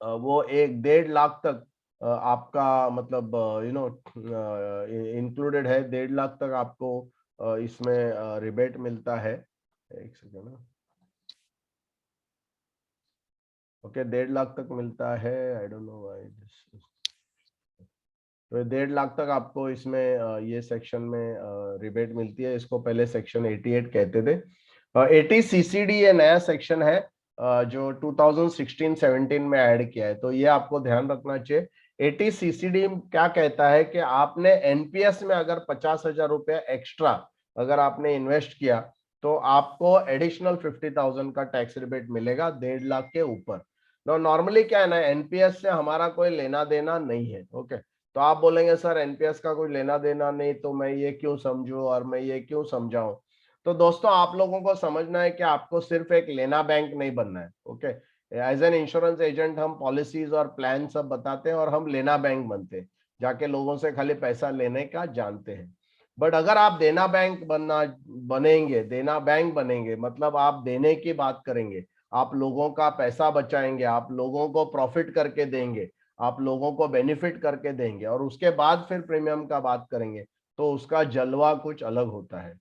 वो 1-1.5 लाख तक आपका मतलब इंक्लूडेड है। 1.5 लाख तक आपको इसमें रिबेट मिलता है। एक सेकेंड ना, ओके 1.5 लाख तक मिलता है। I don't know why this. तो 1.5 लाख तक आपको इसमें ये सेक्शन में रिबेट मिलती है। इसको पहले सेक्शन 88 कहते थे। 80 सीसीडी ये नया सेक्शन है जो 2016-17 में ऐड किया है, तो ये आपको ध्यान रखना चाहिए। 80 सीसीडी क्या कहता है कि आपने एनपीएस में अगर 50,000 रुपया एक्स्ट्रा अगर आपने इन्वेस्ट किया तो आपको एडिशनल 50,000 का टैक्स रिबेट मिलेगा 1.5 लाख के ऊपर। नॉर्मली क्या है ना, एनपीएस से हमारा कोई लेना देना नहीं है। ओके, तो आप बोलेंगे सर एनपीएस का कोई लेना देना नहीं तो मैं ये क्यों समझूं और मैं ये क्यों समझाऊं। तो दोस्तों आप लोगों को समझना है कि आपको सिर्फ एक लेना बैंक नहीं बनना है। Okay, as an insurance agent हम पॉलिसीज और प्लान सब बताते हैं और हम लेना बैंक बनते हैं, जाके लोगों से खाली पैसा लेने का जानते हैं। बट अगर आप देना बैंक बनेंगे, देना बैंक बनेंगे मतलब आप देने की बात करेंगे, आप लोगों का पैसा बचाएंगे, आप लोगों को प्रॉफिट करके देंगे, आप लोगों को बेनिफिट करके देंगे और उसके बाद फिर प्रीमियम का बात करेंगे, तो उसका जलवा कुछ अलग होता है।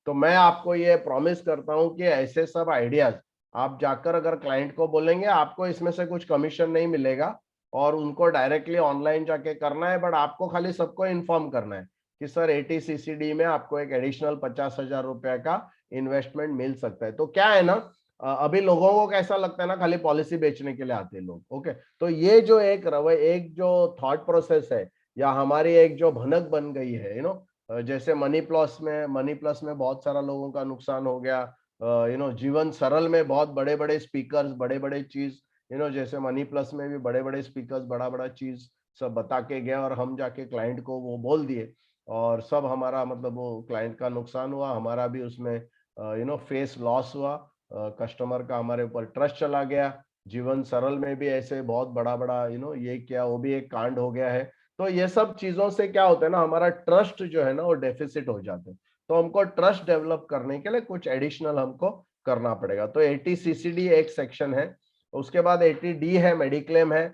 तो मैं आपको ये प्रॉमिस करता हूं कि ऐसे सब आइडियाज आप जाकर अगर क्लाइंट को बोलेंगे, आपको इसमें से कुछ कमीशन नहीं मिलेगा और उनको डायरेक्टली ऑनलाइन जाके करना है। बट आपको खाली सबको इन्फॉर्म करना है कि सर 80 सीसीडी में आपको एक एडिशनल 50,000 रुपए का इन्वेस्टमेंट मिल सकता है। तो क्या है ना, अभी लोगों को कैसा लगता है ना, खाली पॉलिसी बेचने के लिए आते हैं लोग। ओके, तो ये जो एक जो थॉट प्रोसेस है या हमारी एक जो भनक बन गई है, जैसे मनी प्लस में बहुत सारा लोगों का नुकसान हो गया। जीवन सरल में बहुत बड़े बड़े स्पीकर्स, बड़े बड़े चीज, जैसे मनी प्लस में भी बड़े बड़े स्पीकर्स बड़ा बड़ा चीज सब बता के गए और हम जाके क्लाइंट को वो बोल दिए और सब हमारा मतलब वो क्लाइंट का नुकसान हुआ, हमारा भी उसमें फेस लॉस हुआ, कस्टमर का हमारे ऊपर ट्रस्ट चला गया। जीवन सरल में भी ऐसे बहुत बड़ा बड़ा ये क्या वो भी एक कांड हो गया है। तो ये सब चीजों से क्या होता है ना, हमारा ट्रस्ट जो है ना वो डेफिसिट हो जाता है। तो हमको ट्रस्ट डेवलप करने के लिए कुछ एडिशनल हमको करना पड़ेगा। तो 80 सीसीडी एक सेक्शन है। उसके बाद 80D है, मेडिक्लेम है।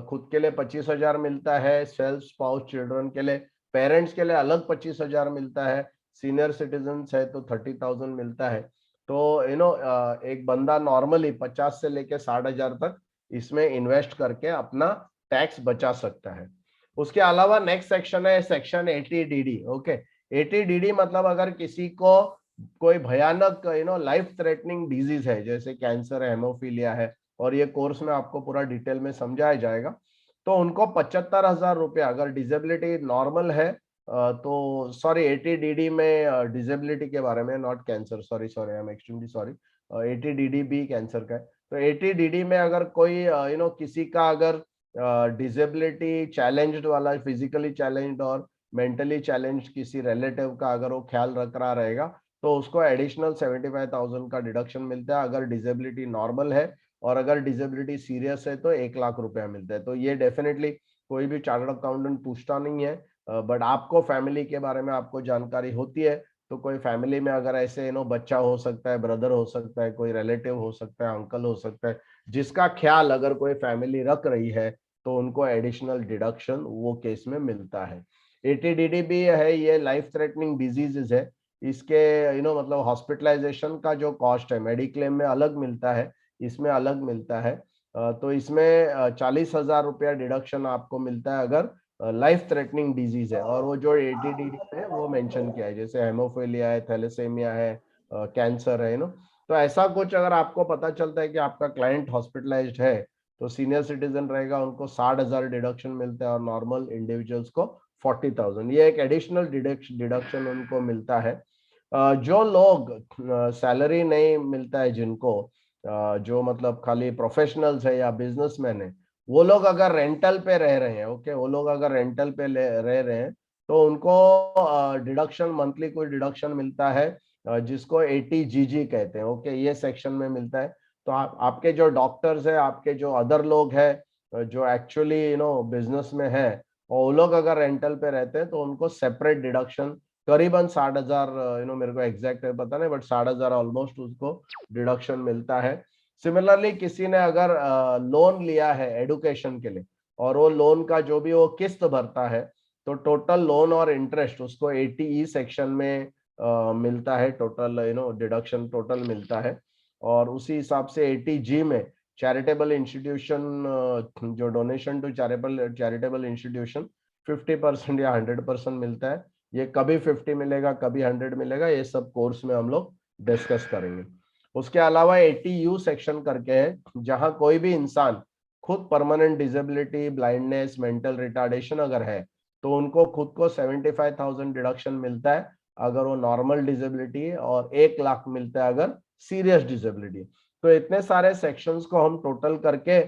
खुद के लिए 25,000 मिलता है, सेल्फ स्पाउस चिल्ड्रन के लिए, पेरेंट्स के लिए अलग 25,000 मिलता है, सीनियर सिटीजन है तो 30,000 मिलता है। तो एक बंदा नॉर्मली 50 से लेके 60,000 तक इसमें इन्वेस्ट करके अपना टैक्स बचा सकता है। उसके अलावा नेक्स्ट सेक्शन है सेक्शन 80DD। ओके, 80DD मतलब अगर किसी को कोई भयानक लाइफ थ्रेटनिंग डिजीज है, जैसे कैंसर है, हेमोफीलिया है, और ये कोर्स में आपको पूरा डिटेल में समझाया जाएगा, तो उनको 75,000 रुपया, अगर डिसेबिलिटी नॉर्मल है तो सॉरी 80DD में डिसेबिलिटी के बारे में, not cancer, sorry I am extremely sorry, 80DD भी कैंसर का है। तो 80DD में अगर कोई किसी का अगर डिसेबिलिटी चैलेंज्ड वाला, फिजिकली चैलेंज्ड और मेंटली चैलेंज्ड किसी रिलेटिव का अगर वो ख्याल रख रहा रहेगा तो उसको एडिशनल 75,000 का डिडक्शन मिलता है अगर डिसेबिलिटी नॉर्मल है, और अगर डिसेबिलिटी सीरियस है तो 1 लाख रुपया मिलता है। तो ये डेफिनेटली कोई भी चार्टर्ड अकाउंटेंट पूछता नहीं है, बट आपको फैमिली के बारे में आपको जानकारी होती है, तो कोई फैमिली में अगर ऐसे बच्चा हो सकता है, ब्रदर हो सकता है, कोई रिलेटिव हो सकता है, अंकल हो सकता है, जिसका ख्याल अगर कोई फैमिली रख रही है तो उनको एडिशनल डिडक्शन वो केस में मिलता है। 80DD भी है, ये लाइफ थ्रेटनिंग डिजीजेस है। इसके मतलब हॉस्पिटलाइजेशन का जो कॉस्ट है मेडिक्लेम में अलग मिलता है, इसमें अलग मिलता है। तो इसमें 40,000 रुपया डिडक्शन आपको मिलता है अगर लाइफ थ्रेटनिंग डिजीज है, और वो जो 80DD में वो मेंशन किया है, जैसे हेमोफीलिया है, थैलेसेमिया है, कैंसर है। तो ऐसा कुछ अगर आपको पता चलता है कि आपका क्लाइंट हॉस्पिटलाइज्ड है, तो सीनियर सिटीजन रहेगा उनको 60,000 डिडक्शन मिलता है और नॉर्मल इंडिविजुअल्स को 40,000। ये एक एडिशनल डिडक्शन उनको मिलता है। जो लोग सैलरी नहीं मिलता है, जिनको जो मतलब खाली प्रोफेशनल्स है या बिजनेसमैन है, वो लोग अगर रेंटल पे रह रहे हैं, ओके, वो लोग अगर रेंटल पे रह रहे हैं तो उनको डिडक्शन, मंथली कोई डिडक्शन मिलता है जिसको 80GG कहते हैं। ओके, ये सेक्शन में मिलता है। तो आपके जो डॉक्टर्स है, आपके जो अदर लोग हैं जो एक्चुअली बिजनेस में है, और वो लोग अगर रेंटल पे रहते हैं तो उनको सेपरेट डिडक्शन करीबन 60,000, मेरे को एग्जैक्ट पता नहीं, बट 60,000 ऑलमोस्ट उसको डिडक्शन मिलता है। सिमिलरली किसी ने अगर लोन लिया है एडुकेशन के लिए, और वो लोन का जो भी वो किस्त भरता है, तो टोटल लोन और इंटरेस्ट उसको 80E सेक्शन में मिलता है, टोटल डिडक्शन टोटल मिलता है। और उसी हिसाब से 80G में चैरिटेबल इंस्टीट्यूशन जो डोनेशन टू चैरिटेबल इंस्टीट्यूशन 50% या 100% मिलता है। ये कभी 50 मिलेगा, कभी 100 मिलेगा, ये सब कोर्स में हम लोग डिस्कस करेंगे। उसके अलावा 80U सेक्शन करके है, जहां कोई भी इंसान खुद permanent disability, blindness, mental retardation अगर है तो उनको खुद को 75,000 डिडक्शन मिलता है अगर वो नॉर्मल डिसेबिलिटी है, और 1 लाख मिलता है अगर सीरियस डिसेबिलिटी। तो इतने सारे सेक्शंस को हम टोटल करके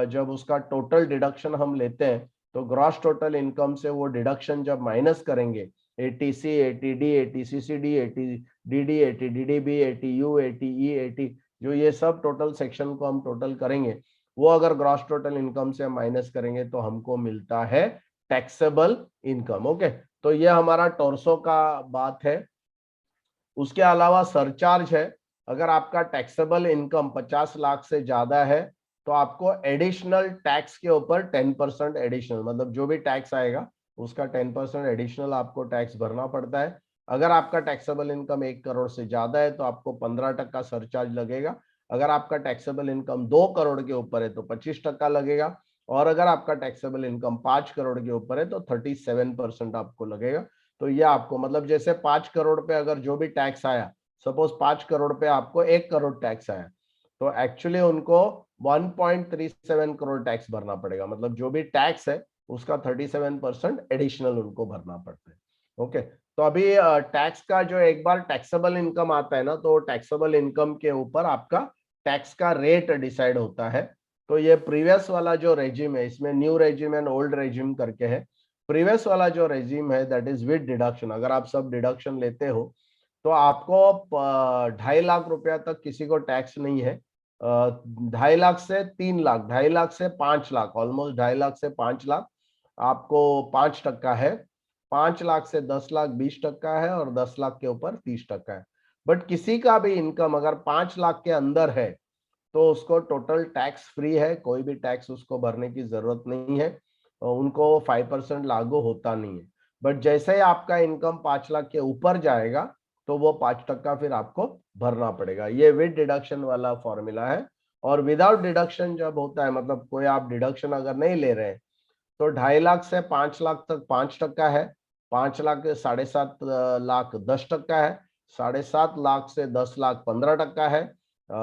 जब उसका टोटल डिडक्शन हम लेते हैं, तो ग्रॉस टोटल इनकम से वो डिडक्शन जब माइनस करेंगे, 80C, 80D, 80CCD, 80DD, 80DDB, 80U, 80E, 80, जो ये सब टोटल सेक्शन को हम टोटल करेंगे, वो अगर ग्रॉस टोटल इनकम से माइनस करेंगे तो हमको मिलता है टैक्सेबल इनकम। ओके, तो ये हमारा टोर्सो का बात है। उसके अलावा सरचार्ज है, अगर आपका टैक्सेबल इनकम 50 लाख से ज्यादा है तो आपको एडिशनल टैक्स के ऊपर 10% एडिशनल, मतलब जो भी टैक्स आएगा उसका 10% एडिशनल आपको टैक्स भरना पड़ता है। अगर आपका टैक्सेबल इनकम 1 करोड़ से ज्यादा है तो आपको 15% सरचार्ज लगेगा। अगर आपका टैक्सेबल इनकम 2 करोड़ के ऊपर है तो 25% लगेगा, और अगर आपका टैक्सेबल इनकम 5 करोड़ के ऊपर है तो 37% आपको लगेगा। तो ये आपको, मतलब जैसे 5 करोड़ पे अगर जो भी टैक्स आया, सपोज 5 करोड़ पे आपको 1 करोड़ टैक्स आया, तो एक्चुअली उनको 1.37 करोड़ टैक्स भरना पड़ेगा, मतलब जो भी टैक्स है उसका 37% एडिशनल उनको भरना पड़ता है। ओके, तो अभी टैक्स का जो एक बार टैक्सेबल इनकम आता है ना, तो टैक्सेबल इनकम के ऊपर आपका टैक्स का रेट डिसाइड होता है। तो ये प्रीवियस वाला जो रेजिम है, इसमें new regime and old regime करके है। प्रीवियस वाला जो रेजिम है दैट इज विद डिडक्शन, अगर आप सब डिडक्शन लेते हो तो आपको 2.5 लाख रुपया तक किसी को टैक्स नहीं है। 2.5 लाख से 3 लाख, 2.5 लाख से 5 लाख, ऑलमोस्ट 2.5 लाख से 5 लाख आपको 5% है। 5 लाख से 10 लाख 20% है, और 10 लाख के ऊपर 30% है। बट किसी का भी इनकम अगर 5 लाख के अंदर है तो उसको टोटल टैक्स फ्री है, कोई भी टैक्स उसको भरने की जरूरत नहीं है, उनको 5% लागू होता नहीं है। बट जैसे ही आपका इनकम 5 लाख के ऊपर जाएगा तो वो 5% फिर आपको भरना पड़ेगा। ये विद डिडक्शन वाला फॉर्मूला है। और विदाउट डिडक्शन जब होता है, मतलब कोई आप डिडक्शन अगर नहीं ले रहे हैं, तो 2.5 लाख से 5 लाख तक 5% है, 5 लाख से 7.5 लाख 10% है, 7.5 लाख से 10 लाख 15% है,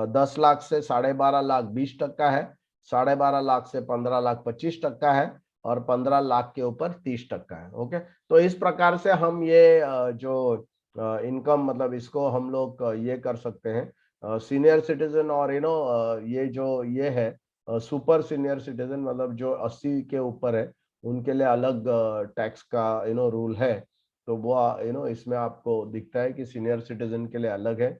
10 लाख से 12.5 लाख 20% है, 12.5 लाख से 15 लाख 25% है, और 15 लाख के ऊपर 30% है। ओके, तो इस प्रकार से हम ये जो इनकम, मतलब इसको हम लोग ये कर सकते हैं। सीनियर सिटीजन और ये जो ये है सुपर सीनियर सिटीजन, मतलब जो 80 के ऊपर है, उनके लिए अलग टैक्स का रूल है। तो वो इसमें आपको दिखता है कि सीनियर सिटीजन के लिए अलग है,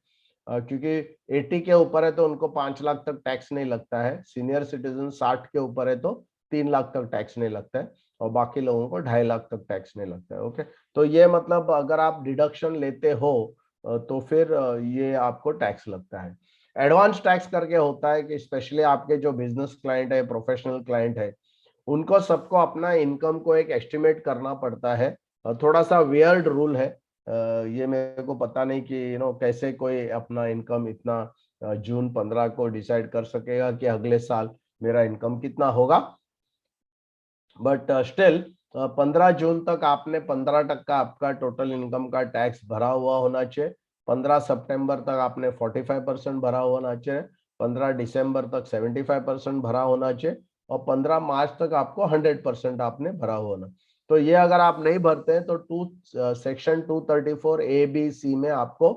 क्योंकि 80 के ऊपर है तो उनको 5 लाख तक टैक्स नहीं लगता है। सीनियर सिटीजन 60 के ऊपर है तो 3 लाख तक टैक्स नहीं लगता है, और बाकी लोगों को 2.5 लाख तक टैक्स नहीं लगता है। ओके, तो ये मतलब अगर आप डिडक्शन लेते हो तो फिर ये आपको टैक्स लगता है। एडवांस टैक्स करके होता है कि स्पेशली आपके जो बिजनेस क्लाइंट है, प्रोफेशनल क्लाइंट है, उनको सबको अपना इनकम को एक एस्टिमेट करना पड़ता है। थोड़ा सा वियर्ड रूल है, ये मेरे को पता नहीं कि कैसे कोई अपना इनकम इतना जून 15 को डिसाइड कर सकेगा कि अगले साल मेरा इनकम कितना होगा। बट स्टिल 15 जून तक आपने 15% आपका टोटल इनकम का टैक्स भरा हुआ होना चाहिए। 15 सितंबर तक आपने 45% भरा होना चाहिए, 15 दिसंबर तक 75% भरा होना चाहिए, और 15 मार्च तक आपको 100% आपने भरा होना। तो ये अगर आप नहीं भरते हैं तो सेक्शन 234 ABC में आपको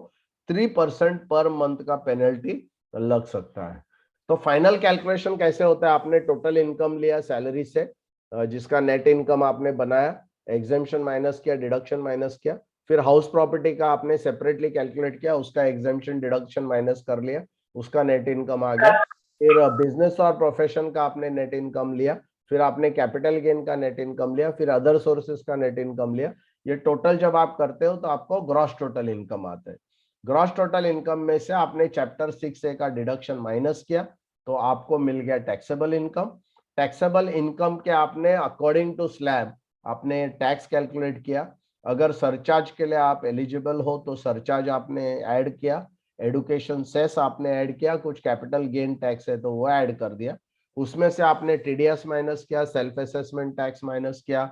3% पर मंथ का पेनल्टी लग सकता है। तो फाइनल कैलकुलेशन कैसे होता है, आपने टोटल इनकम लिया सैलरी से, जिसका नेट इनकम आपने बनाया, एग्जेम्पशन माइनस किया, डिडक्शन माइनस किया, फिर हाउस प्रॉपर्टी का आपने सेपरेटली कैलकुलेट किया, उसका एग्जेम्पशन डिडक्शन माइनस कर लिया, उसका नेट इनकम आ गया। फिर बिजनेस और प्रोफेशन का आपने नेट इनकम लिया, फिर आपने कैपिटल गेन का नेट इनकम लिया, फिर अदर सोर्सेज का नेट इनकम लिया। ये टोटल जब आप करते हो तो आपको ग्रॉस टोटल इनकम आता है। ग्रॉस टोटल इनकम में से आपने चैप्टर 6A का डिडक्शन माइनस किया तो आपको मिल गया टैक्सेबल इनकम। टैक्सेबल इनकम के आपने अकॉर्डिंग टू स्लैब आपने टैक्स कैलकुलेट किया। अगर सरचार्ज के लिए आप एलिजिबल हो तो सरचार्ज आपने ऐड किया, एडुकेशन सेस आपने ऐड किया, कुछ कैपिटल गेन टैक्स है तो वो ऐड कर दिया, उसमें से आपने टीडीएस माइनस किया, सेल्फ असेसमेंट टैक्स माइनस किया,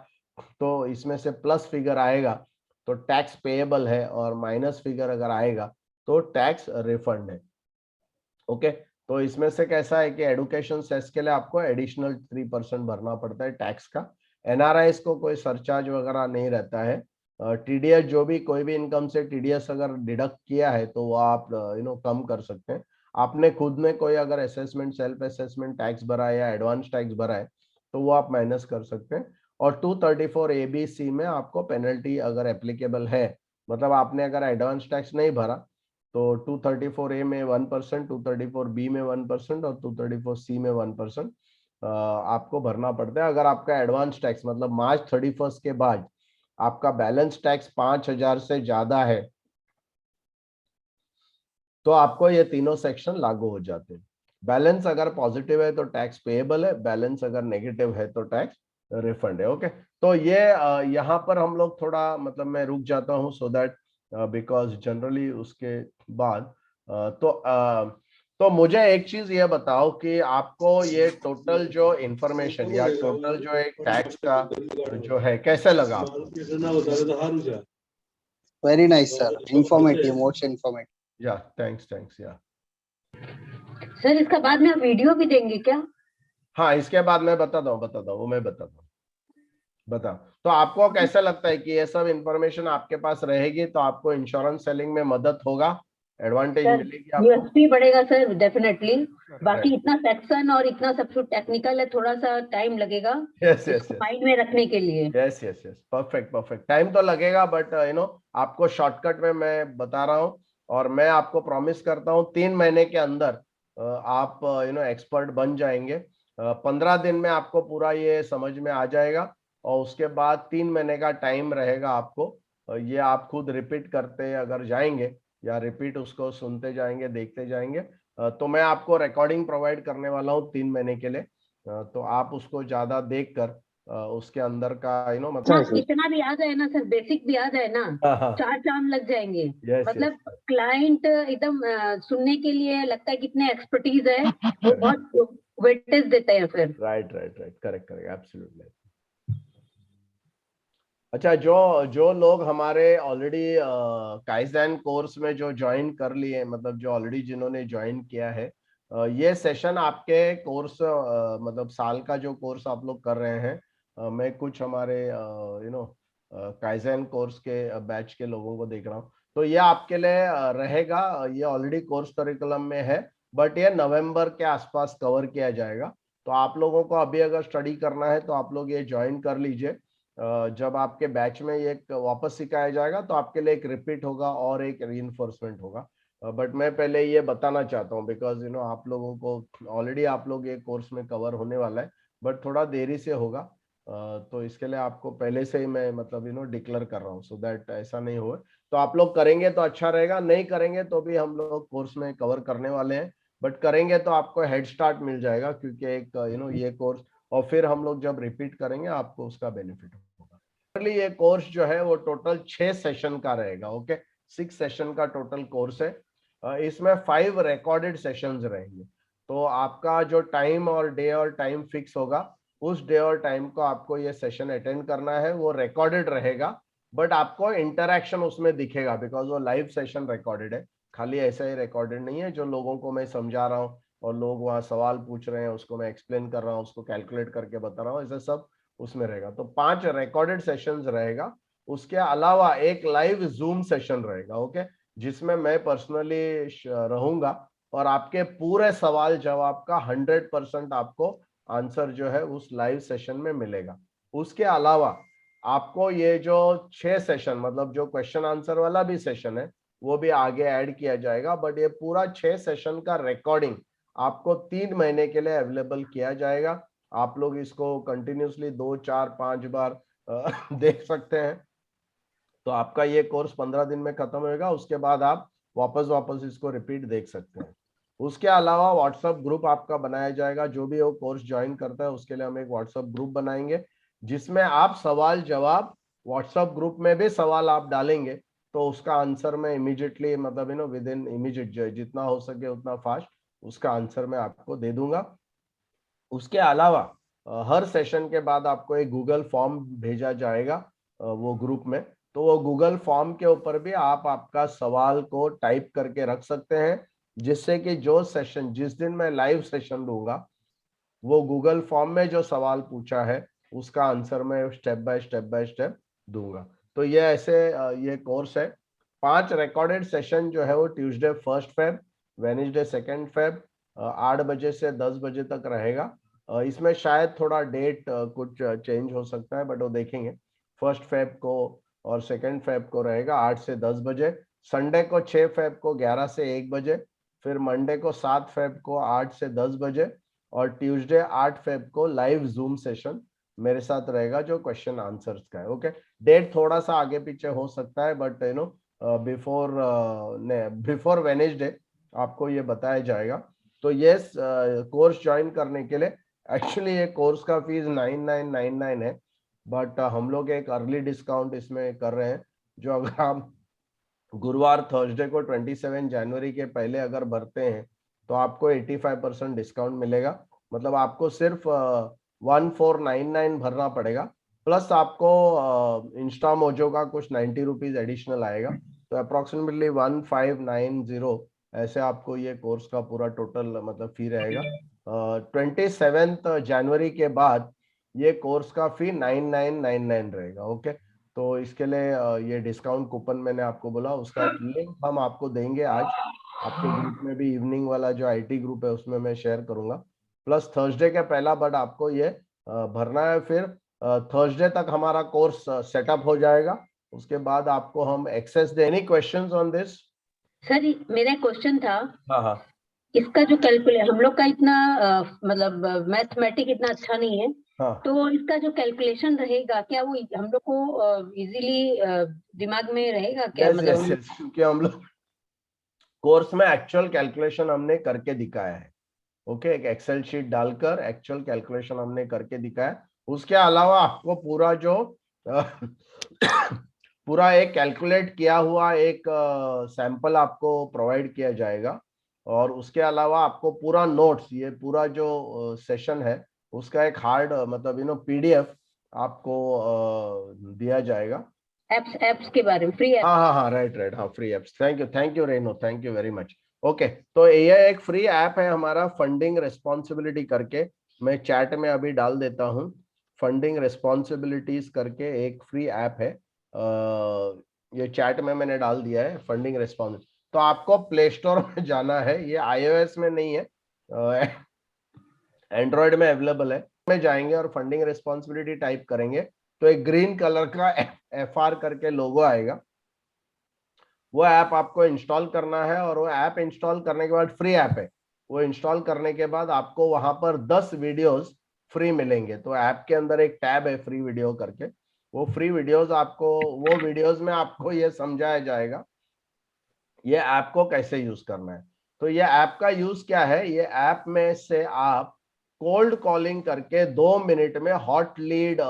तो इसमें से प्लस फिगर आएगा तो टैक्स पेएबल है, और माइनस फिगर अगर आएगा तो टैक्स रिफंड है। ओके, तो इसमें से कैसा है कि एडुकेशन सेस के लिए आपको एडिशनल 3% भरना पड़ता है टैक्स का। एनआरआईज को कोई सरचार्ज वगैरह नहीं रहता है। टीडीएस जो भी कोई भी इनकम से टीडीएस अगर डिडक्ट किया है तो वो आप कम कर सकते हैं। आपने खुद में कोई अगर असेसमेंट सेल्फ असेसमेंट टैक्स भरा है या एडवांस टैक्स भरा है तो वो आप माइनस कर सकते हैं। और 234 ABC में आपको पेनल्टी अगर एप्लीकेबल है, मतलब आपने अगर एडवांस टैक्स नहीं भरा तो 234A में 1%, 234B में 1% और 234C में 1% आपको भरना पड़ता है। अगर आपका एडवांस टैक्स मतलब मार्च 31 के बाद आपका बैलेंस टैक्स 5,000 से ज्यादा है तो आपको ये तीनों सेक्शन लागू हो जाते हैं। बैलेंस अगर पॉजिटिव है तो टैक्स पेएबल है, बैलेंस अगर नेगेटिव है तो टैक्स रिफंड है। ओके, तो ये यहाँ पर हम लोग थोड़ा मतलब मैं रुक जाता हूँ सो दैट बिकॉज जनरली उसके बाद तो मुझे एक चीज ये बताओ कि आपको ये टोटल जो इंफॉर्मेशन या टोटल जो एक टैक्स का जो है कैसे लगा? Very nice sir, informative, most informative. या थैंक्स या सर इसका बाद में आप वीडियो भी देंगे क्या? हाँ, इसके बाद मैं बताता हूँ वो मैं बताता हूँ। बता, तो आपको कैसा लगता है कि ये सब इंफॉर्मेशन आपके पास रहेगी तो आपको इंश्योरेंस सेलिंग में मदद होगा, एडवांटेज मिलेगी आपको? यूएसपी बढ़ेगा सर डेफिनेटली। बाकी इतना सेक्शन और इतना सब कुछ टेक्निकल है, थोड़ा सा टाइम लगेगा यस माइंड में रखने के लिए। यस परफेक्ट टाइम तो लगेगा, बट आपको शॉर्टकट में मैं बता रहा हूँ और मैं आपको प्रॉमिस करता हूँ 3 महीने के अंदर आप एक्सपर्ट बन जाएंगे। 15 दिन में आपको पूरा ये समझ में आ जाएगा और उसके बाद 3 महीने का टाइम रहेगा आपको। ये आप खुद रिपीट करते अगर जाएंगे या रिपीट उसको सुनते जाएंगे, देखते जाएंगे, तो मैं आपको रिकॉर्डिंग प्रोवाइड करने वाला हूँ 3 महीने के लिए। तो आप उसको ज्यादा देखकर उसके अंदर का मतलब इतना भी आ जाए ना सर, बेसिक भी आ जाए ना, 4 चांद लग जाएंगे। मतलब क्लाइंट एकदम सुनने के लिए लगता है कितने एक्सपर्टीज है, वो बहुत वेटेज देते हैं फिर। Right correct absolutely. अच्छा, जो लोग हमारे ऑलरेडी काइज़ेन कोर्स में जो ज्वाइन कर लिए, मतलब जो ऑलरेडी जिन्होंने ज्वाइन किया है, ये सेशन आपके कोर्स मतलब साल का जो कोर्स आप लोग कर रहे हैं, मैं कुछ हमारे काइज़ेन कोर्स के बैच के लोगों को देख रहा हूँ, तो ये आपके लिए रहेगा। ये ऑलरेडी कोर्स करिकुलम में है, बट ये नवंबर के आसपास कवर किया जाएगा। तो आप लोगों को अभी अगर स्टडी करना है तो आप लोग ये ज्वाइन कर लीजिए। जब आपके बैच में ये वापस सिखाया जाएगा तो आपके लिए एक रिपीट होगा और एक रीइंफोर्समेंट होगा। बट मैं पहले ये बताना चाहता हूँ बिकॉज आप लोगों को ऑलरेडी आप लोग ये कोर्स में कवर होने वाला है, बट थोड़ा देरी से होगा। तो इसके लिए आपको पहले से ही मैं मतलब डिक्लेयर कर रहा हूँ सो दैट ऐसा नहीं हो। तो आप लोग करेंगे तो अच्छा रहेगा, नहीं करेंगे तो भी हम लोग कोर्स में कवर करने वाले हैं, बट करेंगे तो आपको हेड स्टार्ट मिल जाएगा क्योंकि एक ये कोर्स, और फिर हम लोग जब रिपीट करेंगे आपको उसका बेनिफिट होगा। ये कोर्स जो है वो टोटल 6 सेशन का रहेगा। ओके, 6 सेशन का टोटल कोर्स है। इसमें 5 रिकॉर्डेड सेशंस रहेंगे। तो आपका जो टाइम और डे और टाइम फिक्स होगा, उस डे और टाइम को आपको ये सेशन अटेंड करना है। वो रिकॉर्डेड रहेगा बट आपको इंटरेक्शन उसमें दिखेगा बिकॉज वो लाइव सेशन रिकॉर्डेड है, खाली ऐसा ही रिकॉर्डेड नहीं है। जो लोगों को मैं समझा रहा हूँ और लोग वहाँ सवाल पूछ रहे हैं उसको मैं एक्सप्लेन कर रहा हूँ, उसको कैलकुलेट करके बता रहा हूँ, ऐसा सब उसमें रहेगा। तो 5 रिकॉर्डेड सेशंस रहेगा। उसके अलावा एक लाइव जूम सेशन रहेगा, ओके, जिसमें मैं पर्सनली रहूंगा और आपके पूरे सवाल जवाब का 100% आपको आंसर जो है उस लाइव सेशन में मिलेगा। उसके अलावा आपको ये जो 6 सेशन मतलब जो क्वेश्चन आंसर वाला भी सेशन है वो भी आगे ऐड किया जाएगा, बट ये पूरा 6 सेशन का रिकॉर्डिंग आपको 3 महीने के लिए अवेलेबल किया जाएगा। आप लोग इसको कंटिन्यूसली 2, 4, 5 बार देख सकते हैं। तो आपका ये कोर्स 15 दिन में खत्म होगा, उसके बाद आप वापस इसको रिपीट देख सकते हैं। उसके अलावा व्हाट्सएप ग्रुप आपका बनाया जाएगा। जो भी वो कोर्स ज्वाइन करता है उसके लिए हम एक व्हाट्सएप ग्रुप बनाएंगे, जिसमें आप सवाल जवाब, व्हाट्सएप ग्रुप में भी सवाल आप डालेंगे तो उसका आंसर मैं इमीडिएटली, मतलब विद इन इमीडिएट, जितना हो सके उतना फास्ट उसका आंसर मैं आपको दे दूंगा। उसके अलावा हर सेशन के बाद आपको एक गूगल फॉर्म भेजा जाएगा वो ग्रुप में, तो वो गूगल फॉर्म के ऊपर भी आप आपका सवाल को टाइप करके रख सकते हैं, जिससे कि जो सेशन, जिस दिन मैं लाइव सेशन दूंगा, वो गूगल फॉर्म में जो सवाल पूछा है उसका आंसर मैं स्टेप बाय स्टेप दूंगा। तो ये ऐसे ये कोर्स है। 5 रिकॉर्डेड सेशन जो है वो ट्यूसडे 1 फेब, वेडनेसडे 2 फेब 8 बजे से 10 बजे तक रहेगा। इसमें शायद थोड़ा डेट कुछ चेंज हो सकता है, बट वो देखेंगे। 1 फेब को और 2 फेब को रहेगा 8 से 10 बजे, संडे को 6 फेब को 11 से 1 बजे, फिर मंडे को 7 फेब को 8 से 10 बजे, और ट्यूसडे 8 फेब को लाइव जूम सेशन मेरे साथ रहेगा जो क्वेश्चन आंसर्स का है। ओके, डेट थोड़ा सा आगे पीछे हो सकता है, बट बिफोर वेडनेसडे आपको ये बताया जाएगा। तो ये कोर्स ज्वाइन करने के लिए एक्चुअली ये कोर्स का फीस 9999 है, बट हम लोग एक अर्ली डिस्काउंट इसमें कर रहे हैं, जो अगर आप गुरुवार थर्सडे को 27 जनवरी के पहले अगर भरते हैं तो आपको 85% डिस्काउंट मिलेगा। मतलब आपको सिर्फ 1499 भरना पड़ेगा, प्लस आपको इंस्टा मोजो का कुछ 90 रुपीज एडिशनल आएगा, तो अप्रोक्सीमेटली 1590 ऐसे आपको ये कोर्स का पूरा टोटल मतलब फी रहेगा। 27 जनवरी के बाद ये कोर्स का फी 9999 रहेगा। ओके, तो इसके लिए ये डिस्काउंट कूपन मैंने आपको बोला, उसका एक लिंक हम आपको देंगे आज आपके ग्रुप में भी, इवनिंग वाला जो आईटी ग्रुप है उसमें मैं शेयर करूंगा। प्लस थर्सडे का पहला बट आपको ये भरना है, फिर थर्सडे तक हमारा कोर्स सेटअप हो जाएगा, उसके बाद आपको हम एक्सेस दे। Any questions on this? Sir मेरा क्वेश्चन था, हाँ, इसका जो कैलकुलेट, हम लोग का इतना मतलब मैथमेटिक इतना अच्छा नहीं है, हाँ, तो इसका जो कैलकुलेशन रहेगा क्या वो हम लोग को इजीली दिमाग में रहेगा क्या? yes, मतलब yes, yes, क्योंकि हम लोग कोर्स में एक्चुअल कैलकुलेशन हमने करके दिखाया है। ओके, एक एक्सेल शीट डालकर एक्चुअल कैलकुलेशन हमने करके दिखाया। उसके अलावा आपको पूरा जो पूरा एक कैलकुलेट किया हुआ एक सैंपल आपको प्रोवाइड किया जाएगा, और उसके अलावा आपको पूरा नोट्स, ये पूरा जो सेशन है उसका एक हार्ड मतलब पीडीएफ आपको दिया जाएगा। एप्स के बारे में, फ्री एप्स। हाँ, राइट, हाँ, free apps. Thank you Reno, thank you very much. Okay, तो ये एक फ्री ऐप है हमारा, फंडिंग रिस्पॉन्सिबिलिटी करके, मैं चैट में अभी डाल देता हूँ। फंडिंग रिस्पॉन्सिबिलिटीज करके एक फ्री ऐप है, ये चैट में मैंने डाल दिया है, फंडिंग रिस्पॉन्सिबिलिटी। तो आपको प्ले स्टोर में जाना है, ये iOS में नहीं है, एंड्रॉयड में अवेलेबल है। में जाएंगे और फंडिंग रिस्पॉन्सिबिलिटी टाइप करेंगे तो एक ग्रीन कलर का FR करके लोगो आएगा, वो ऐप आपको इंस्टॉल करना है, और वो ऐप इंस्टॉल करने के बाद फ्री ऐप है, वो इंस्टॉल करने के बाद आपको वहां पर 10 वीडियोस फ्री मिलेंगे। तो ऐप के अंदर एक टैब है फ्री वीडियो करके, वो फ्री वीडियोस आपको, वो वीडियोस में आपको ये समझाया जाएगा ये ऐप को कैसे यूज करना है। तो ये ऐप का यूज क्या है, ये ऐप में से आप कोल्ड कॉलिंग करके 2 मिनट में हॉट लीड,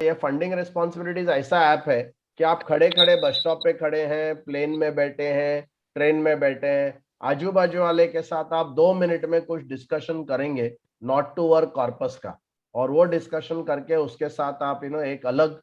ये फंडिंग रिस्पॉन्सिबिलिटीज ऐसा ऐप है कि आप खड़े खड़े बस स्टॉप पे खड़े हैं, प्लेन में बैठे हैं, ट्रेन में बैठे हैं, आजू बाजू वाले के साथ आप 2 मिनट में कुछ डिस्कशन करेंगे नॉट टू वर्क कॉर्पस का, और वो डिस्कशन करके उसके साथ आप एक अलग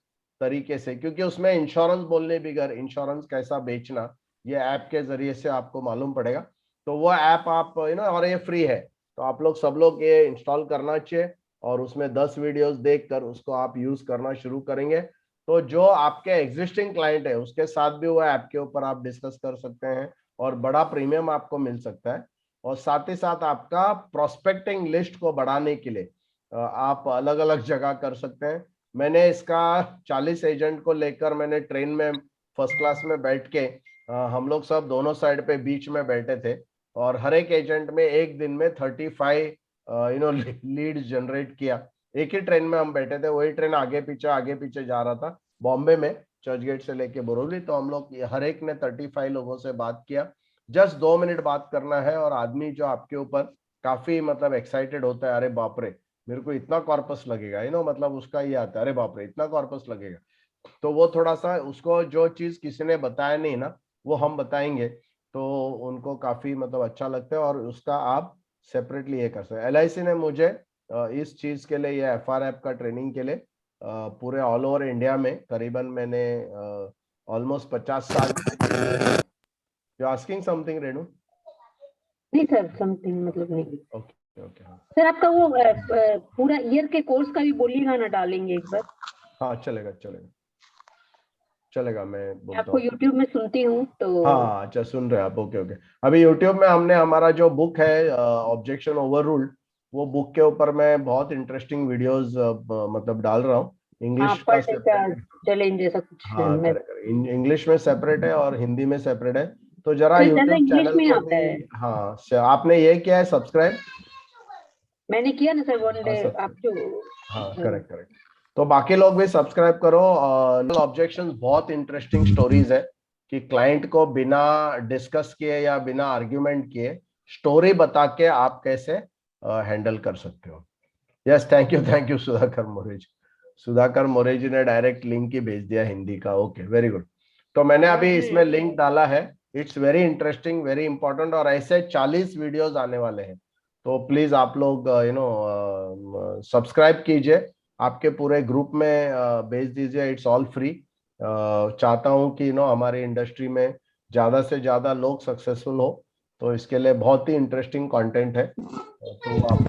तरीके से, क्योंकि उसमें इंश्योरेंस बोलने बगैर इंश्योरेंस कैसा बेचना ये ऐप के जरिए से आपको मालूम पड़ेगा। तो वो ऐप आप और ये फ्री है, तो आप लोग सब लोग ये इंस्टॉल करना चाहिए, और उसमें 10 वीडियोस देखकर उसको आप यूज करना शुरू करेंगे, तो जो आपके एग्जिस्टिंग क्लाइंट है उसके साथ भी वो ऐप के ऊपर आप डिस्कस कर सकते हैं, और बड़ा प्रीमियम आपको मिल सकता है। और साथ ही साथ आपका प्रोस्पेक्टिंग लिस्ट को बढ़ाने के लिए आप अलग अलग जगह कर सकते हैं। मैंने इसका 40 एजेंट को लेकर, मैंने ट्रेन में फर्स्ट क्लास में बैठ के, हम लोग सब दोनों साइड पे बीच में बैठे थे, और हर एक एजेंट में एक दिन में 35 लीड्स जनरेट किया। एक ही ट्रेन में हम बैठे थे, वही ट्रेन आगे पीछे जा रहा था बॉम्बे में, चर्च गेट से लेके बोरोली, तो हम लोग हर एक ने 35 लोगों से बात किया, जस्ट 2 मिनट बात करना है और आदमी जो आपके ऊपर काफी मतलब एक्साइटेड होता है, अरे बाप रे मेरे को इतना कॉर्पस लगेगा, मतलब उसका ये आता है, अरे बाप रे इतना कॉर्पस लगेगा। तो वो थोड़ा सा उसको जो चीज किसी ने बताया नहीं ना वो हम बताएंगे, तो उनको काफी मतलब अच्छा लगता है और उसका आप सेपरेटली ये कर सकते हैं। LIC ने मुझे इस चीज के लिए, ये FR ऐप का ट्रेनिंग के लिए पूरे ऑल ओवर इंडिया में करीबन मैंने ऑलमोस्ट 50 साल। You asking something Renu? नहीं सर, समथिंग मतलब नहीं। Okay okay. सर आपका वो पूरा ईयर के कोर्स का भी बोलिएगा ना, डालेंगे एक बार। हाँ चलेगा चलेगा चलेगा, मैं बोलता आपको हूँ। YouTube में सुनती हूँ तो। हाँ अच्छा सुन रहे हैं आप, ओके ओके। अभी YouTube में हमने हमारा जो बुक है ऑब्जेक्शन ओवररूल्ड, वो बुक के ऊपर मैं बहुत इंटरेस्टिंग वीडियोस मतलब डाल रहा हूँ। इंग्लिश का सेपरेट है। चैलेंज जैसा कुछ है। हाँ मैं करेक्ट, इंग्लिश में सेपरेट है और हिंदी में सेपरेट है, तो जरा तो ज्यादा YouTube इंग्लिश चैनल में को आता है। भी। हाँ आपने ये किया है सब्सक्राइब? मैंने किया ना सर, वन हाँ डे आप जो। हाँ करेक्ट करेक्ट। तो बाकी लोग भी सब्सक्राइब करो। ऑब्जेक्शन बहुत इंटरेस्टिंग स्टोरीज है कि क्लाइंट को बिना डिस्कस किए या बिना आर्ग्यूमेंट किए स्टोरी बता के आप कैसे हैंडल कर सकते हो। यस थैंक यू सुधाकर मोरे जी। सुधाकर मोरे जी ने डायरेक्ट लिंक ही भेज दिया हिंदी का, ओके वेरी गुड। तो मैंने अभी इसमें लिंक डाला है, it's very interesting very important, और ऐसे 40 वीडियोस आने वाले हैं। तो प्लीज आप लोग सब्सक्राइब कीजिए, आपके पूरे ग्रुप में भेज दीजिए, इट्स ऑल फ्री। चाहता हूं कि हमारी इंडस्ट्री में ज्यादा से ज्यादा लोग सक्सेसफुल हो, तो इसके लिए बहुत ही इंटरेस्टिंग कंटेंट है। तो आप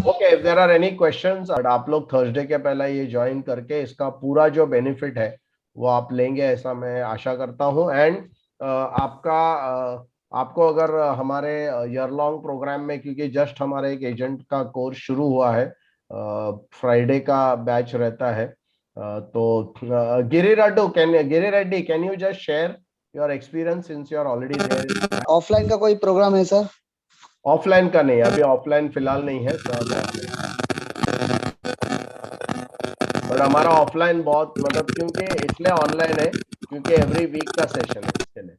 okay, if there are any questions, आप लोग थर्सडे के पहले ये ज्वाइन करके इसका पूरा जो बेनिफिट है वो आप लेंगे, ऐसा मैं आशा करता हूं। एंड आपको अगर हमारे ईयर लॉन्ग प्रोग्राम में, क्योंकि जस्ट हमारे एक एजेंट का कोर्स शुरू हुआ है, फ्राइडे का बैच रहता है, तो Giri Reddy can you just share your experience since you are already there? Offline का कोई प्रोग्राम है सर? ऑफलाइन का नहीं, अभी ऑफलाइन फिलहाल नहीं है सर, और हमारा ऑफलाइन बहुत मतलब क्योंकि इसलिए ऑनलाइन है क्योंकि एवरी वीक का सेशन है इसके लिए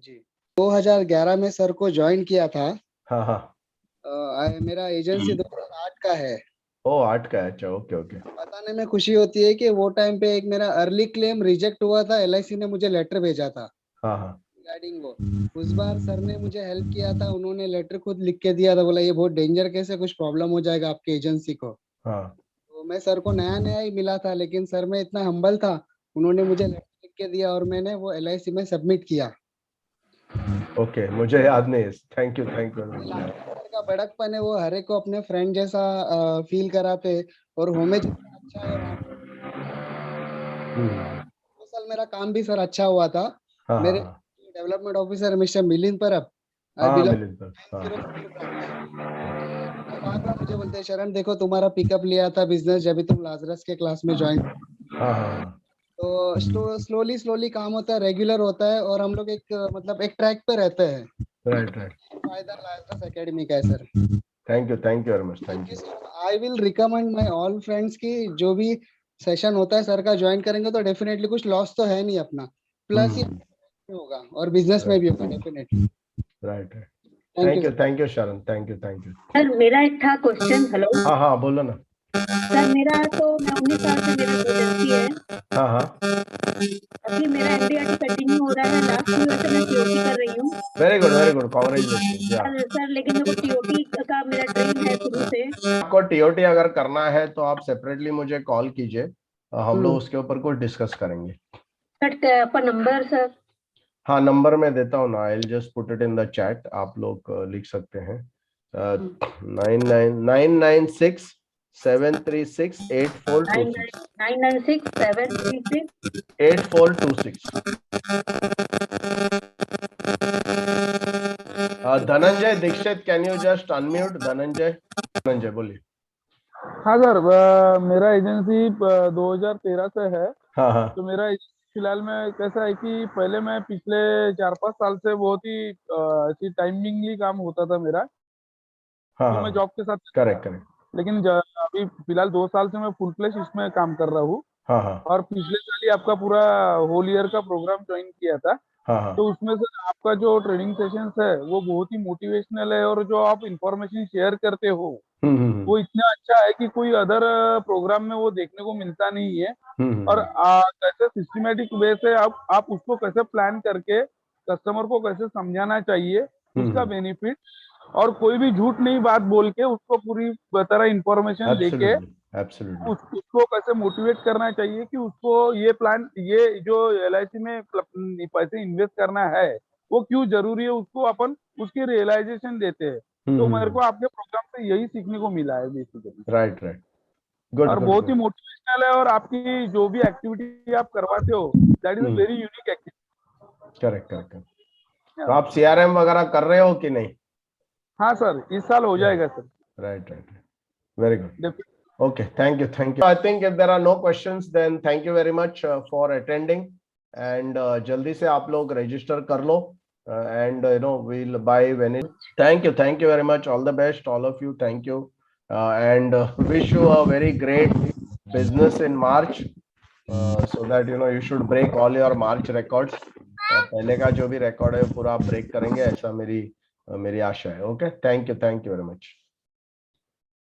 जी। 2011 में सर को ज्वाइन किया था। हाँ हाँ। मेरा एजेंसी 2008 का है। ओ 8 का है, अच्छा ओके ओके। बताने में खुशी होती है कि वो टाइम पे एक मेरा अर्ली क्लेम रिजेक्ट हुआ था, LIC ने मुझे लेटर भेजा था हाँ हाँ रिगार्डिंग वो। उस बार सर ने मुझे हेल्प किया था, उन्होंने लेटर खुद लिख के दिया था, बोला ये बहुत डेंजर केस है, कुछ प्रॉब्लम हो जाएगा आपके एजेंसी को। हाँ। तो मैं सर को नया नया ही मिला था, लेकिन सर में इतना हम्बल था, उन्होंने मुझे लेटर लिख के दिया और मैंने वो LIC में सबमिट किया। ओके मुझे याद नहीं, थैंक यू का बड़कपन है, वो हर एक को अपने फ्रेंड जैसा फील कराते, और होमे जितना अच्छा है वहाँ पे। साल मेरा काम भी सर अच्छा हुआ था। हाँ मेरे हाँ डेवलपमेंट ऑफिसर मिस्टर मिलिंद परब, हाँ मिलिंद पर मुझे बोलते हैं शरण देखो तुम्हारा पिकअप लिया था बिजनेस जब भी तुम लाजरस के क्लास में ज्वाइन। हाँ हाँ। तो स्लोली काम होता है, रेगुलर होता है, और हम लोग एक मतलब एक ट्रैक पे रहते हैं। राइट फायदा लाजरस एकेडमी का है sir. Thank you very much, thank you. I will recommend my all friends की जो भी सेशन होता है सर का ज्वाइन करेंगे तो डेफिनेटली कुछ लॉस तो है नहीं अपना, प्लस ही होगा और बिजनेस में भी होगा डेफिनेटली। राइट थैंक यू शरण, थैंक यू सर मेरा एक था क्वेश्चन। हेलो हाँ हाँ बोलो ना। सर, मेरा तो मैं 19 साल से मेरा एजेंसी है। हाँ हाँ अभी मेरा MDRT कंटिन्यू हो रहा है, लास्ट ईयर से मैं TOT कर रही हूँ। Very good congratulation. सर लेकिन मेरे को TOT का मेरा ड्रीम है शुरू से। आपको TOT अगर करना है तो आप सेपरेटली मुझे कॉल कीजिए, हम लोग उसके ऊपर कुछ डिस्कस करेंगे। सर आपका नंबर सर? हाँ नंबर मैं देता हूँ ना, I just put it in the chat, आप लोग लिख सकते हैं 996-736-8426 996-736 8426। Dhananjay Dikshit, can you just unmute? Dhananjay बोलिए। हाँ सर, मेरा एजेंसी 2013 से है। हाँ हाँ तो मेरा फिलहाल में कैसा है कि पहले मैं पिछले 4-5 साल से बहुत ही ऐसी टाइमिंगली काम होता था मेरा, हाँ तो मैं जॉब के साथ करेक्ट लेकिन अभी फिलहाल 2 साल से मैं फुल फ्लेश इसमें काम कर रहा हूँ। हाँ हाँ और पिछले साल ही आपका पूरा होल ईयर का प्रोग्राम ज्वाइन किया था। हाँ तो उसमें से आपका जो ट्रेनिंग सेशंस है वो बहुत ही मोटिवेशनल है, और जो आप इंफॉर्मेशन शेयर करते हो वो इतना अच्छा है कि कोई अदर प्रोग्राम में वो देखने को मिलता नहीं है। और कैसे सिस्टमेटिक वे से आप उसको कैसे प्लान करके कस्टमर को कैसे समझाना चाहिए उसका बेनिफिट, और कोई भी झूठ नहीं बात बोल के उसको पूरी तरह इंफॉर्मेशन देके एब्सोल्युटली उसको कैसे मोटिवेट करना चाहिए कि उसको ये प्लान, ये जो LIC में पैसे इन्वेस्ट करना है वो क्यों जरूरी है, उसको अपन उसकी रियलाइजेशन देते हैं। तो मेरे को आपके प्रोग्राम से यही सीखने को मिला है बेसिकली। राइट गुड और बहुत ही मोटिवेशनल है, और आपकी जो भी एक्टिविटी आप करवाते हो that is a very unique activity. Correct. तो आप CRM वगैरह कर रहे हो कि नहीं? हाँ सर, इस साल हो जाएगा sir. Right very good. Okay, thank you. I think if there are no questions, then thank you very much for attending. And जल्दी से आप लोग register कर लो, and we'll buy when it. Thank you very much. All the best, all of you. Thank you, and wish you a very great business in March, so that you should break all your March records. पहले का जो भी record है पूरा आप break करेंगे, ऐसा मेरी आशा है. Okay, thank you very much.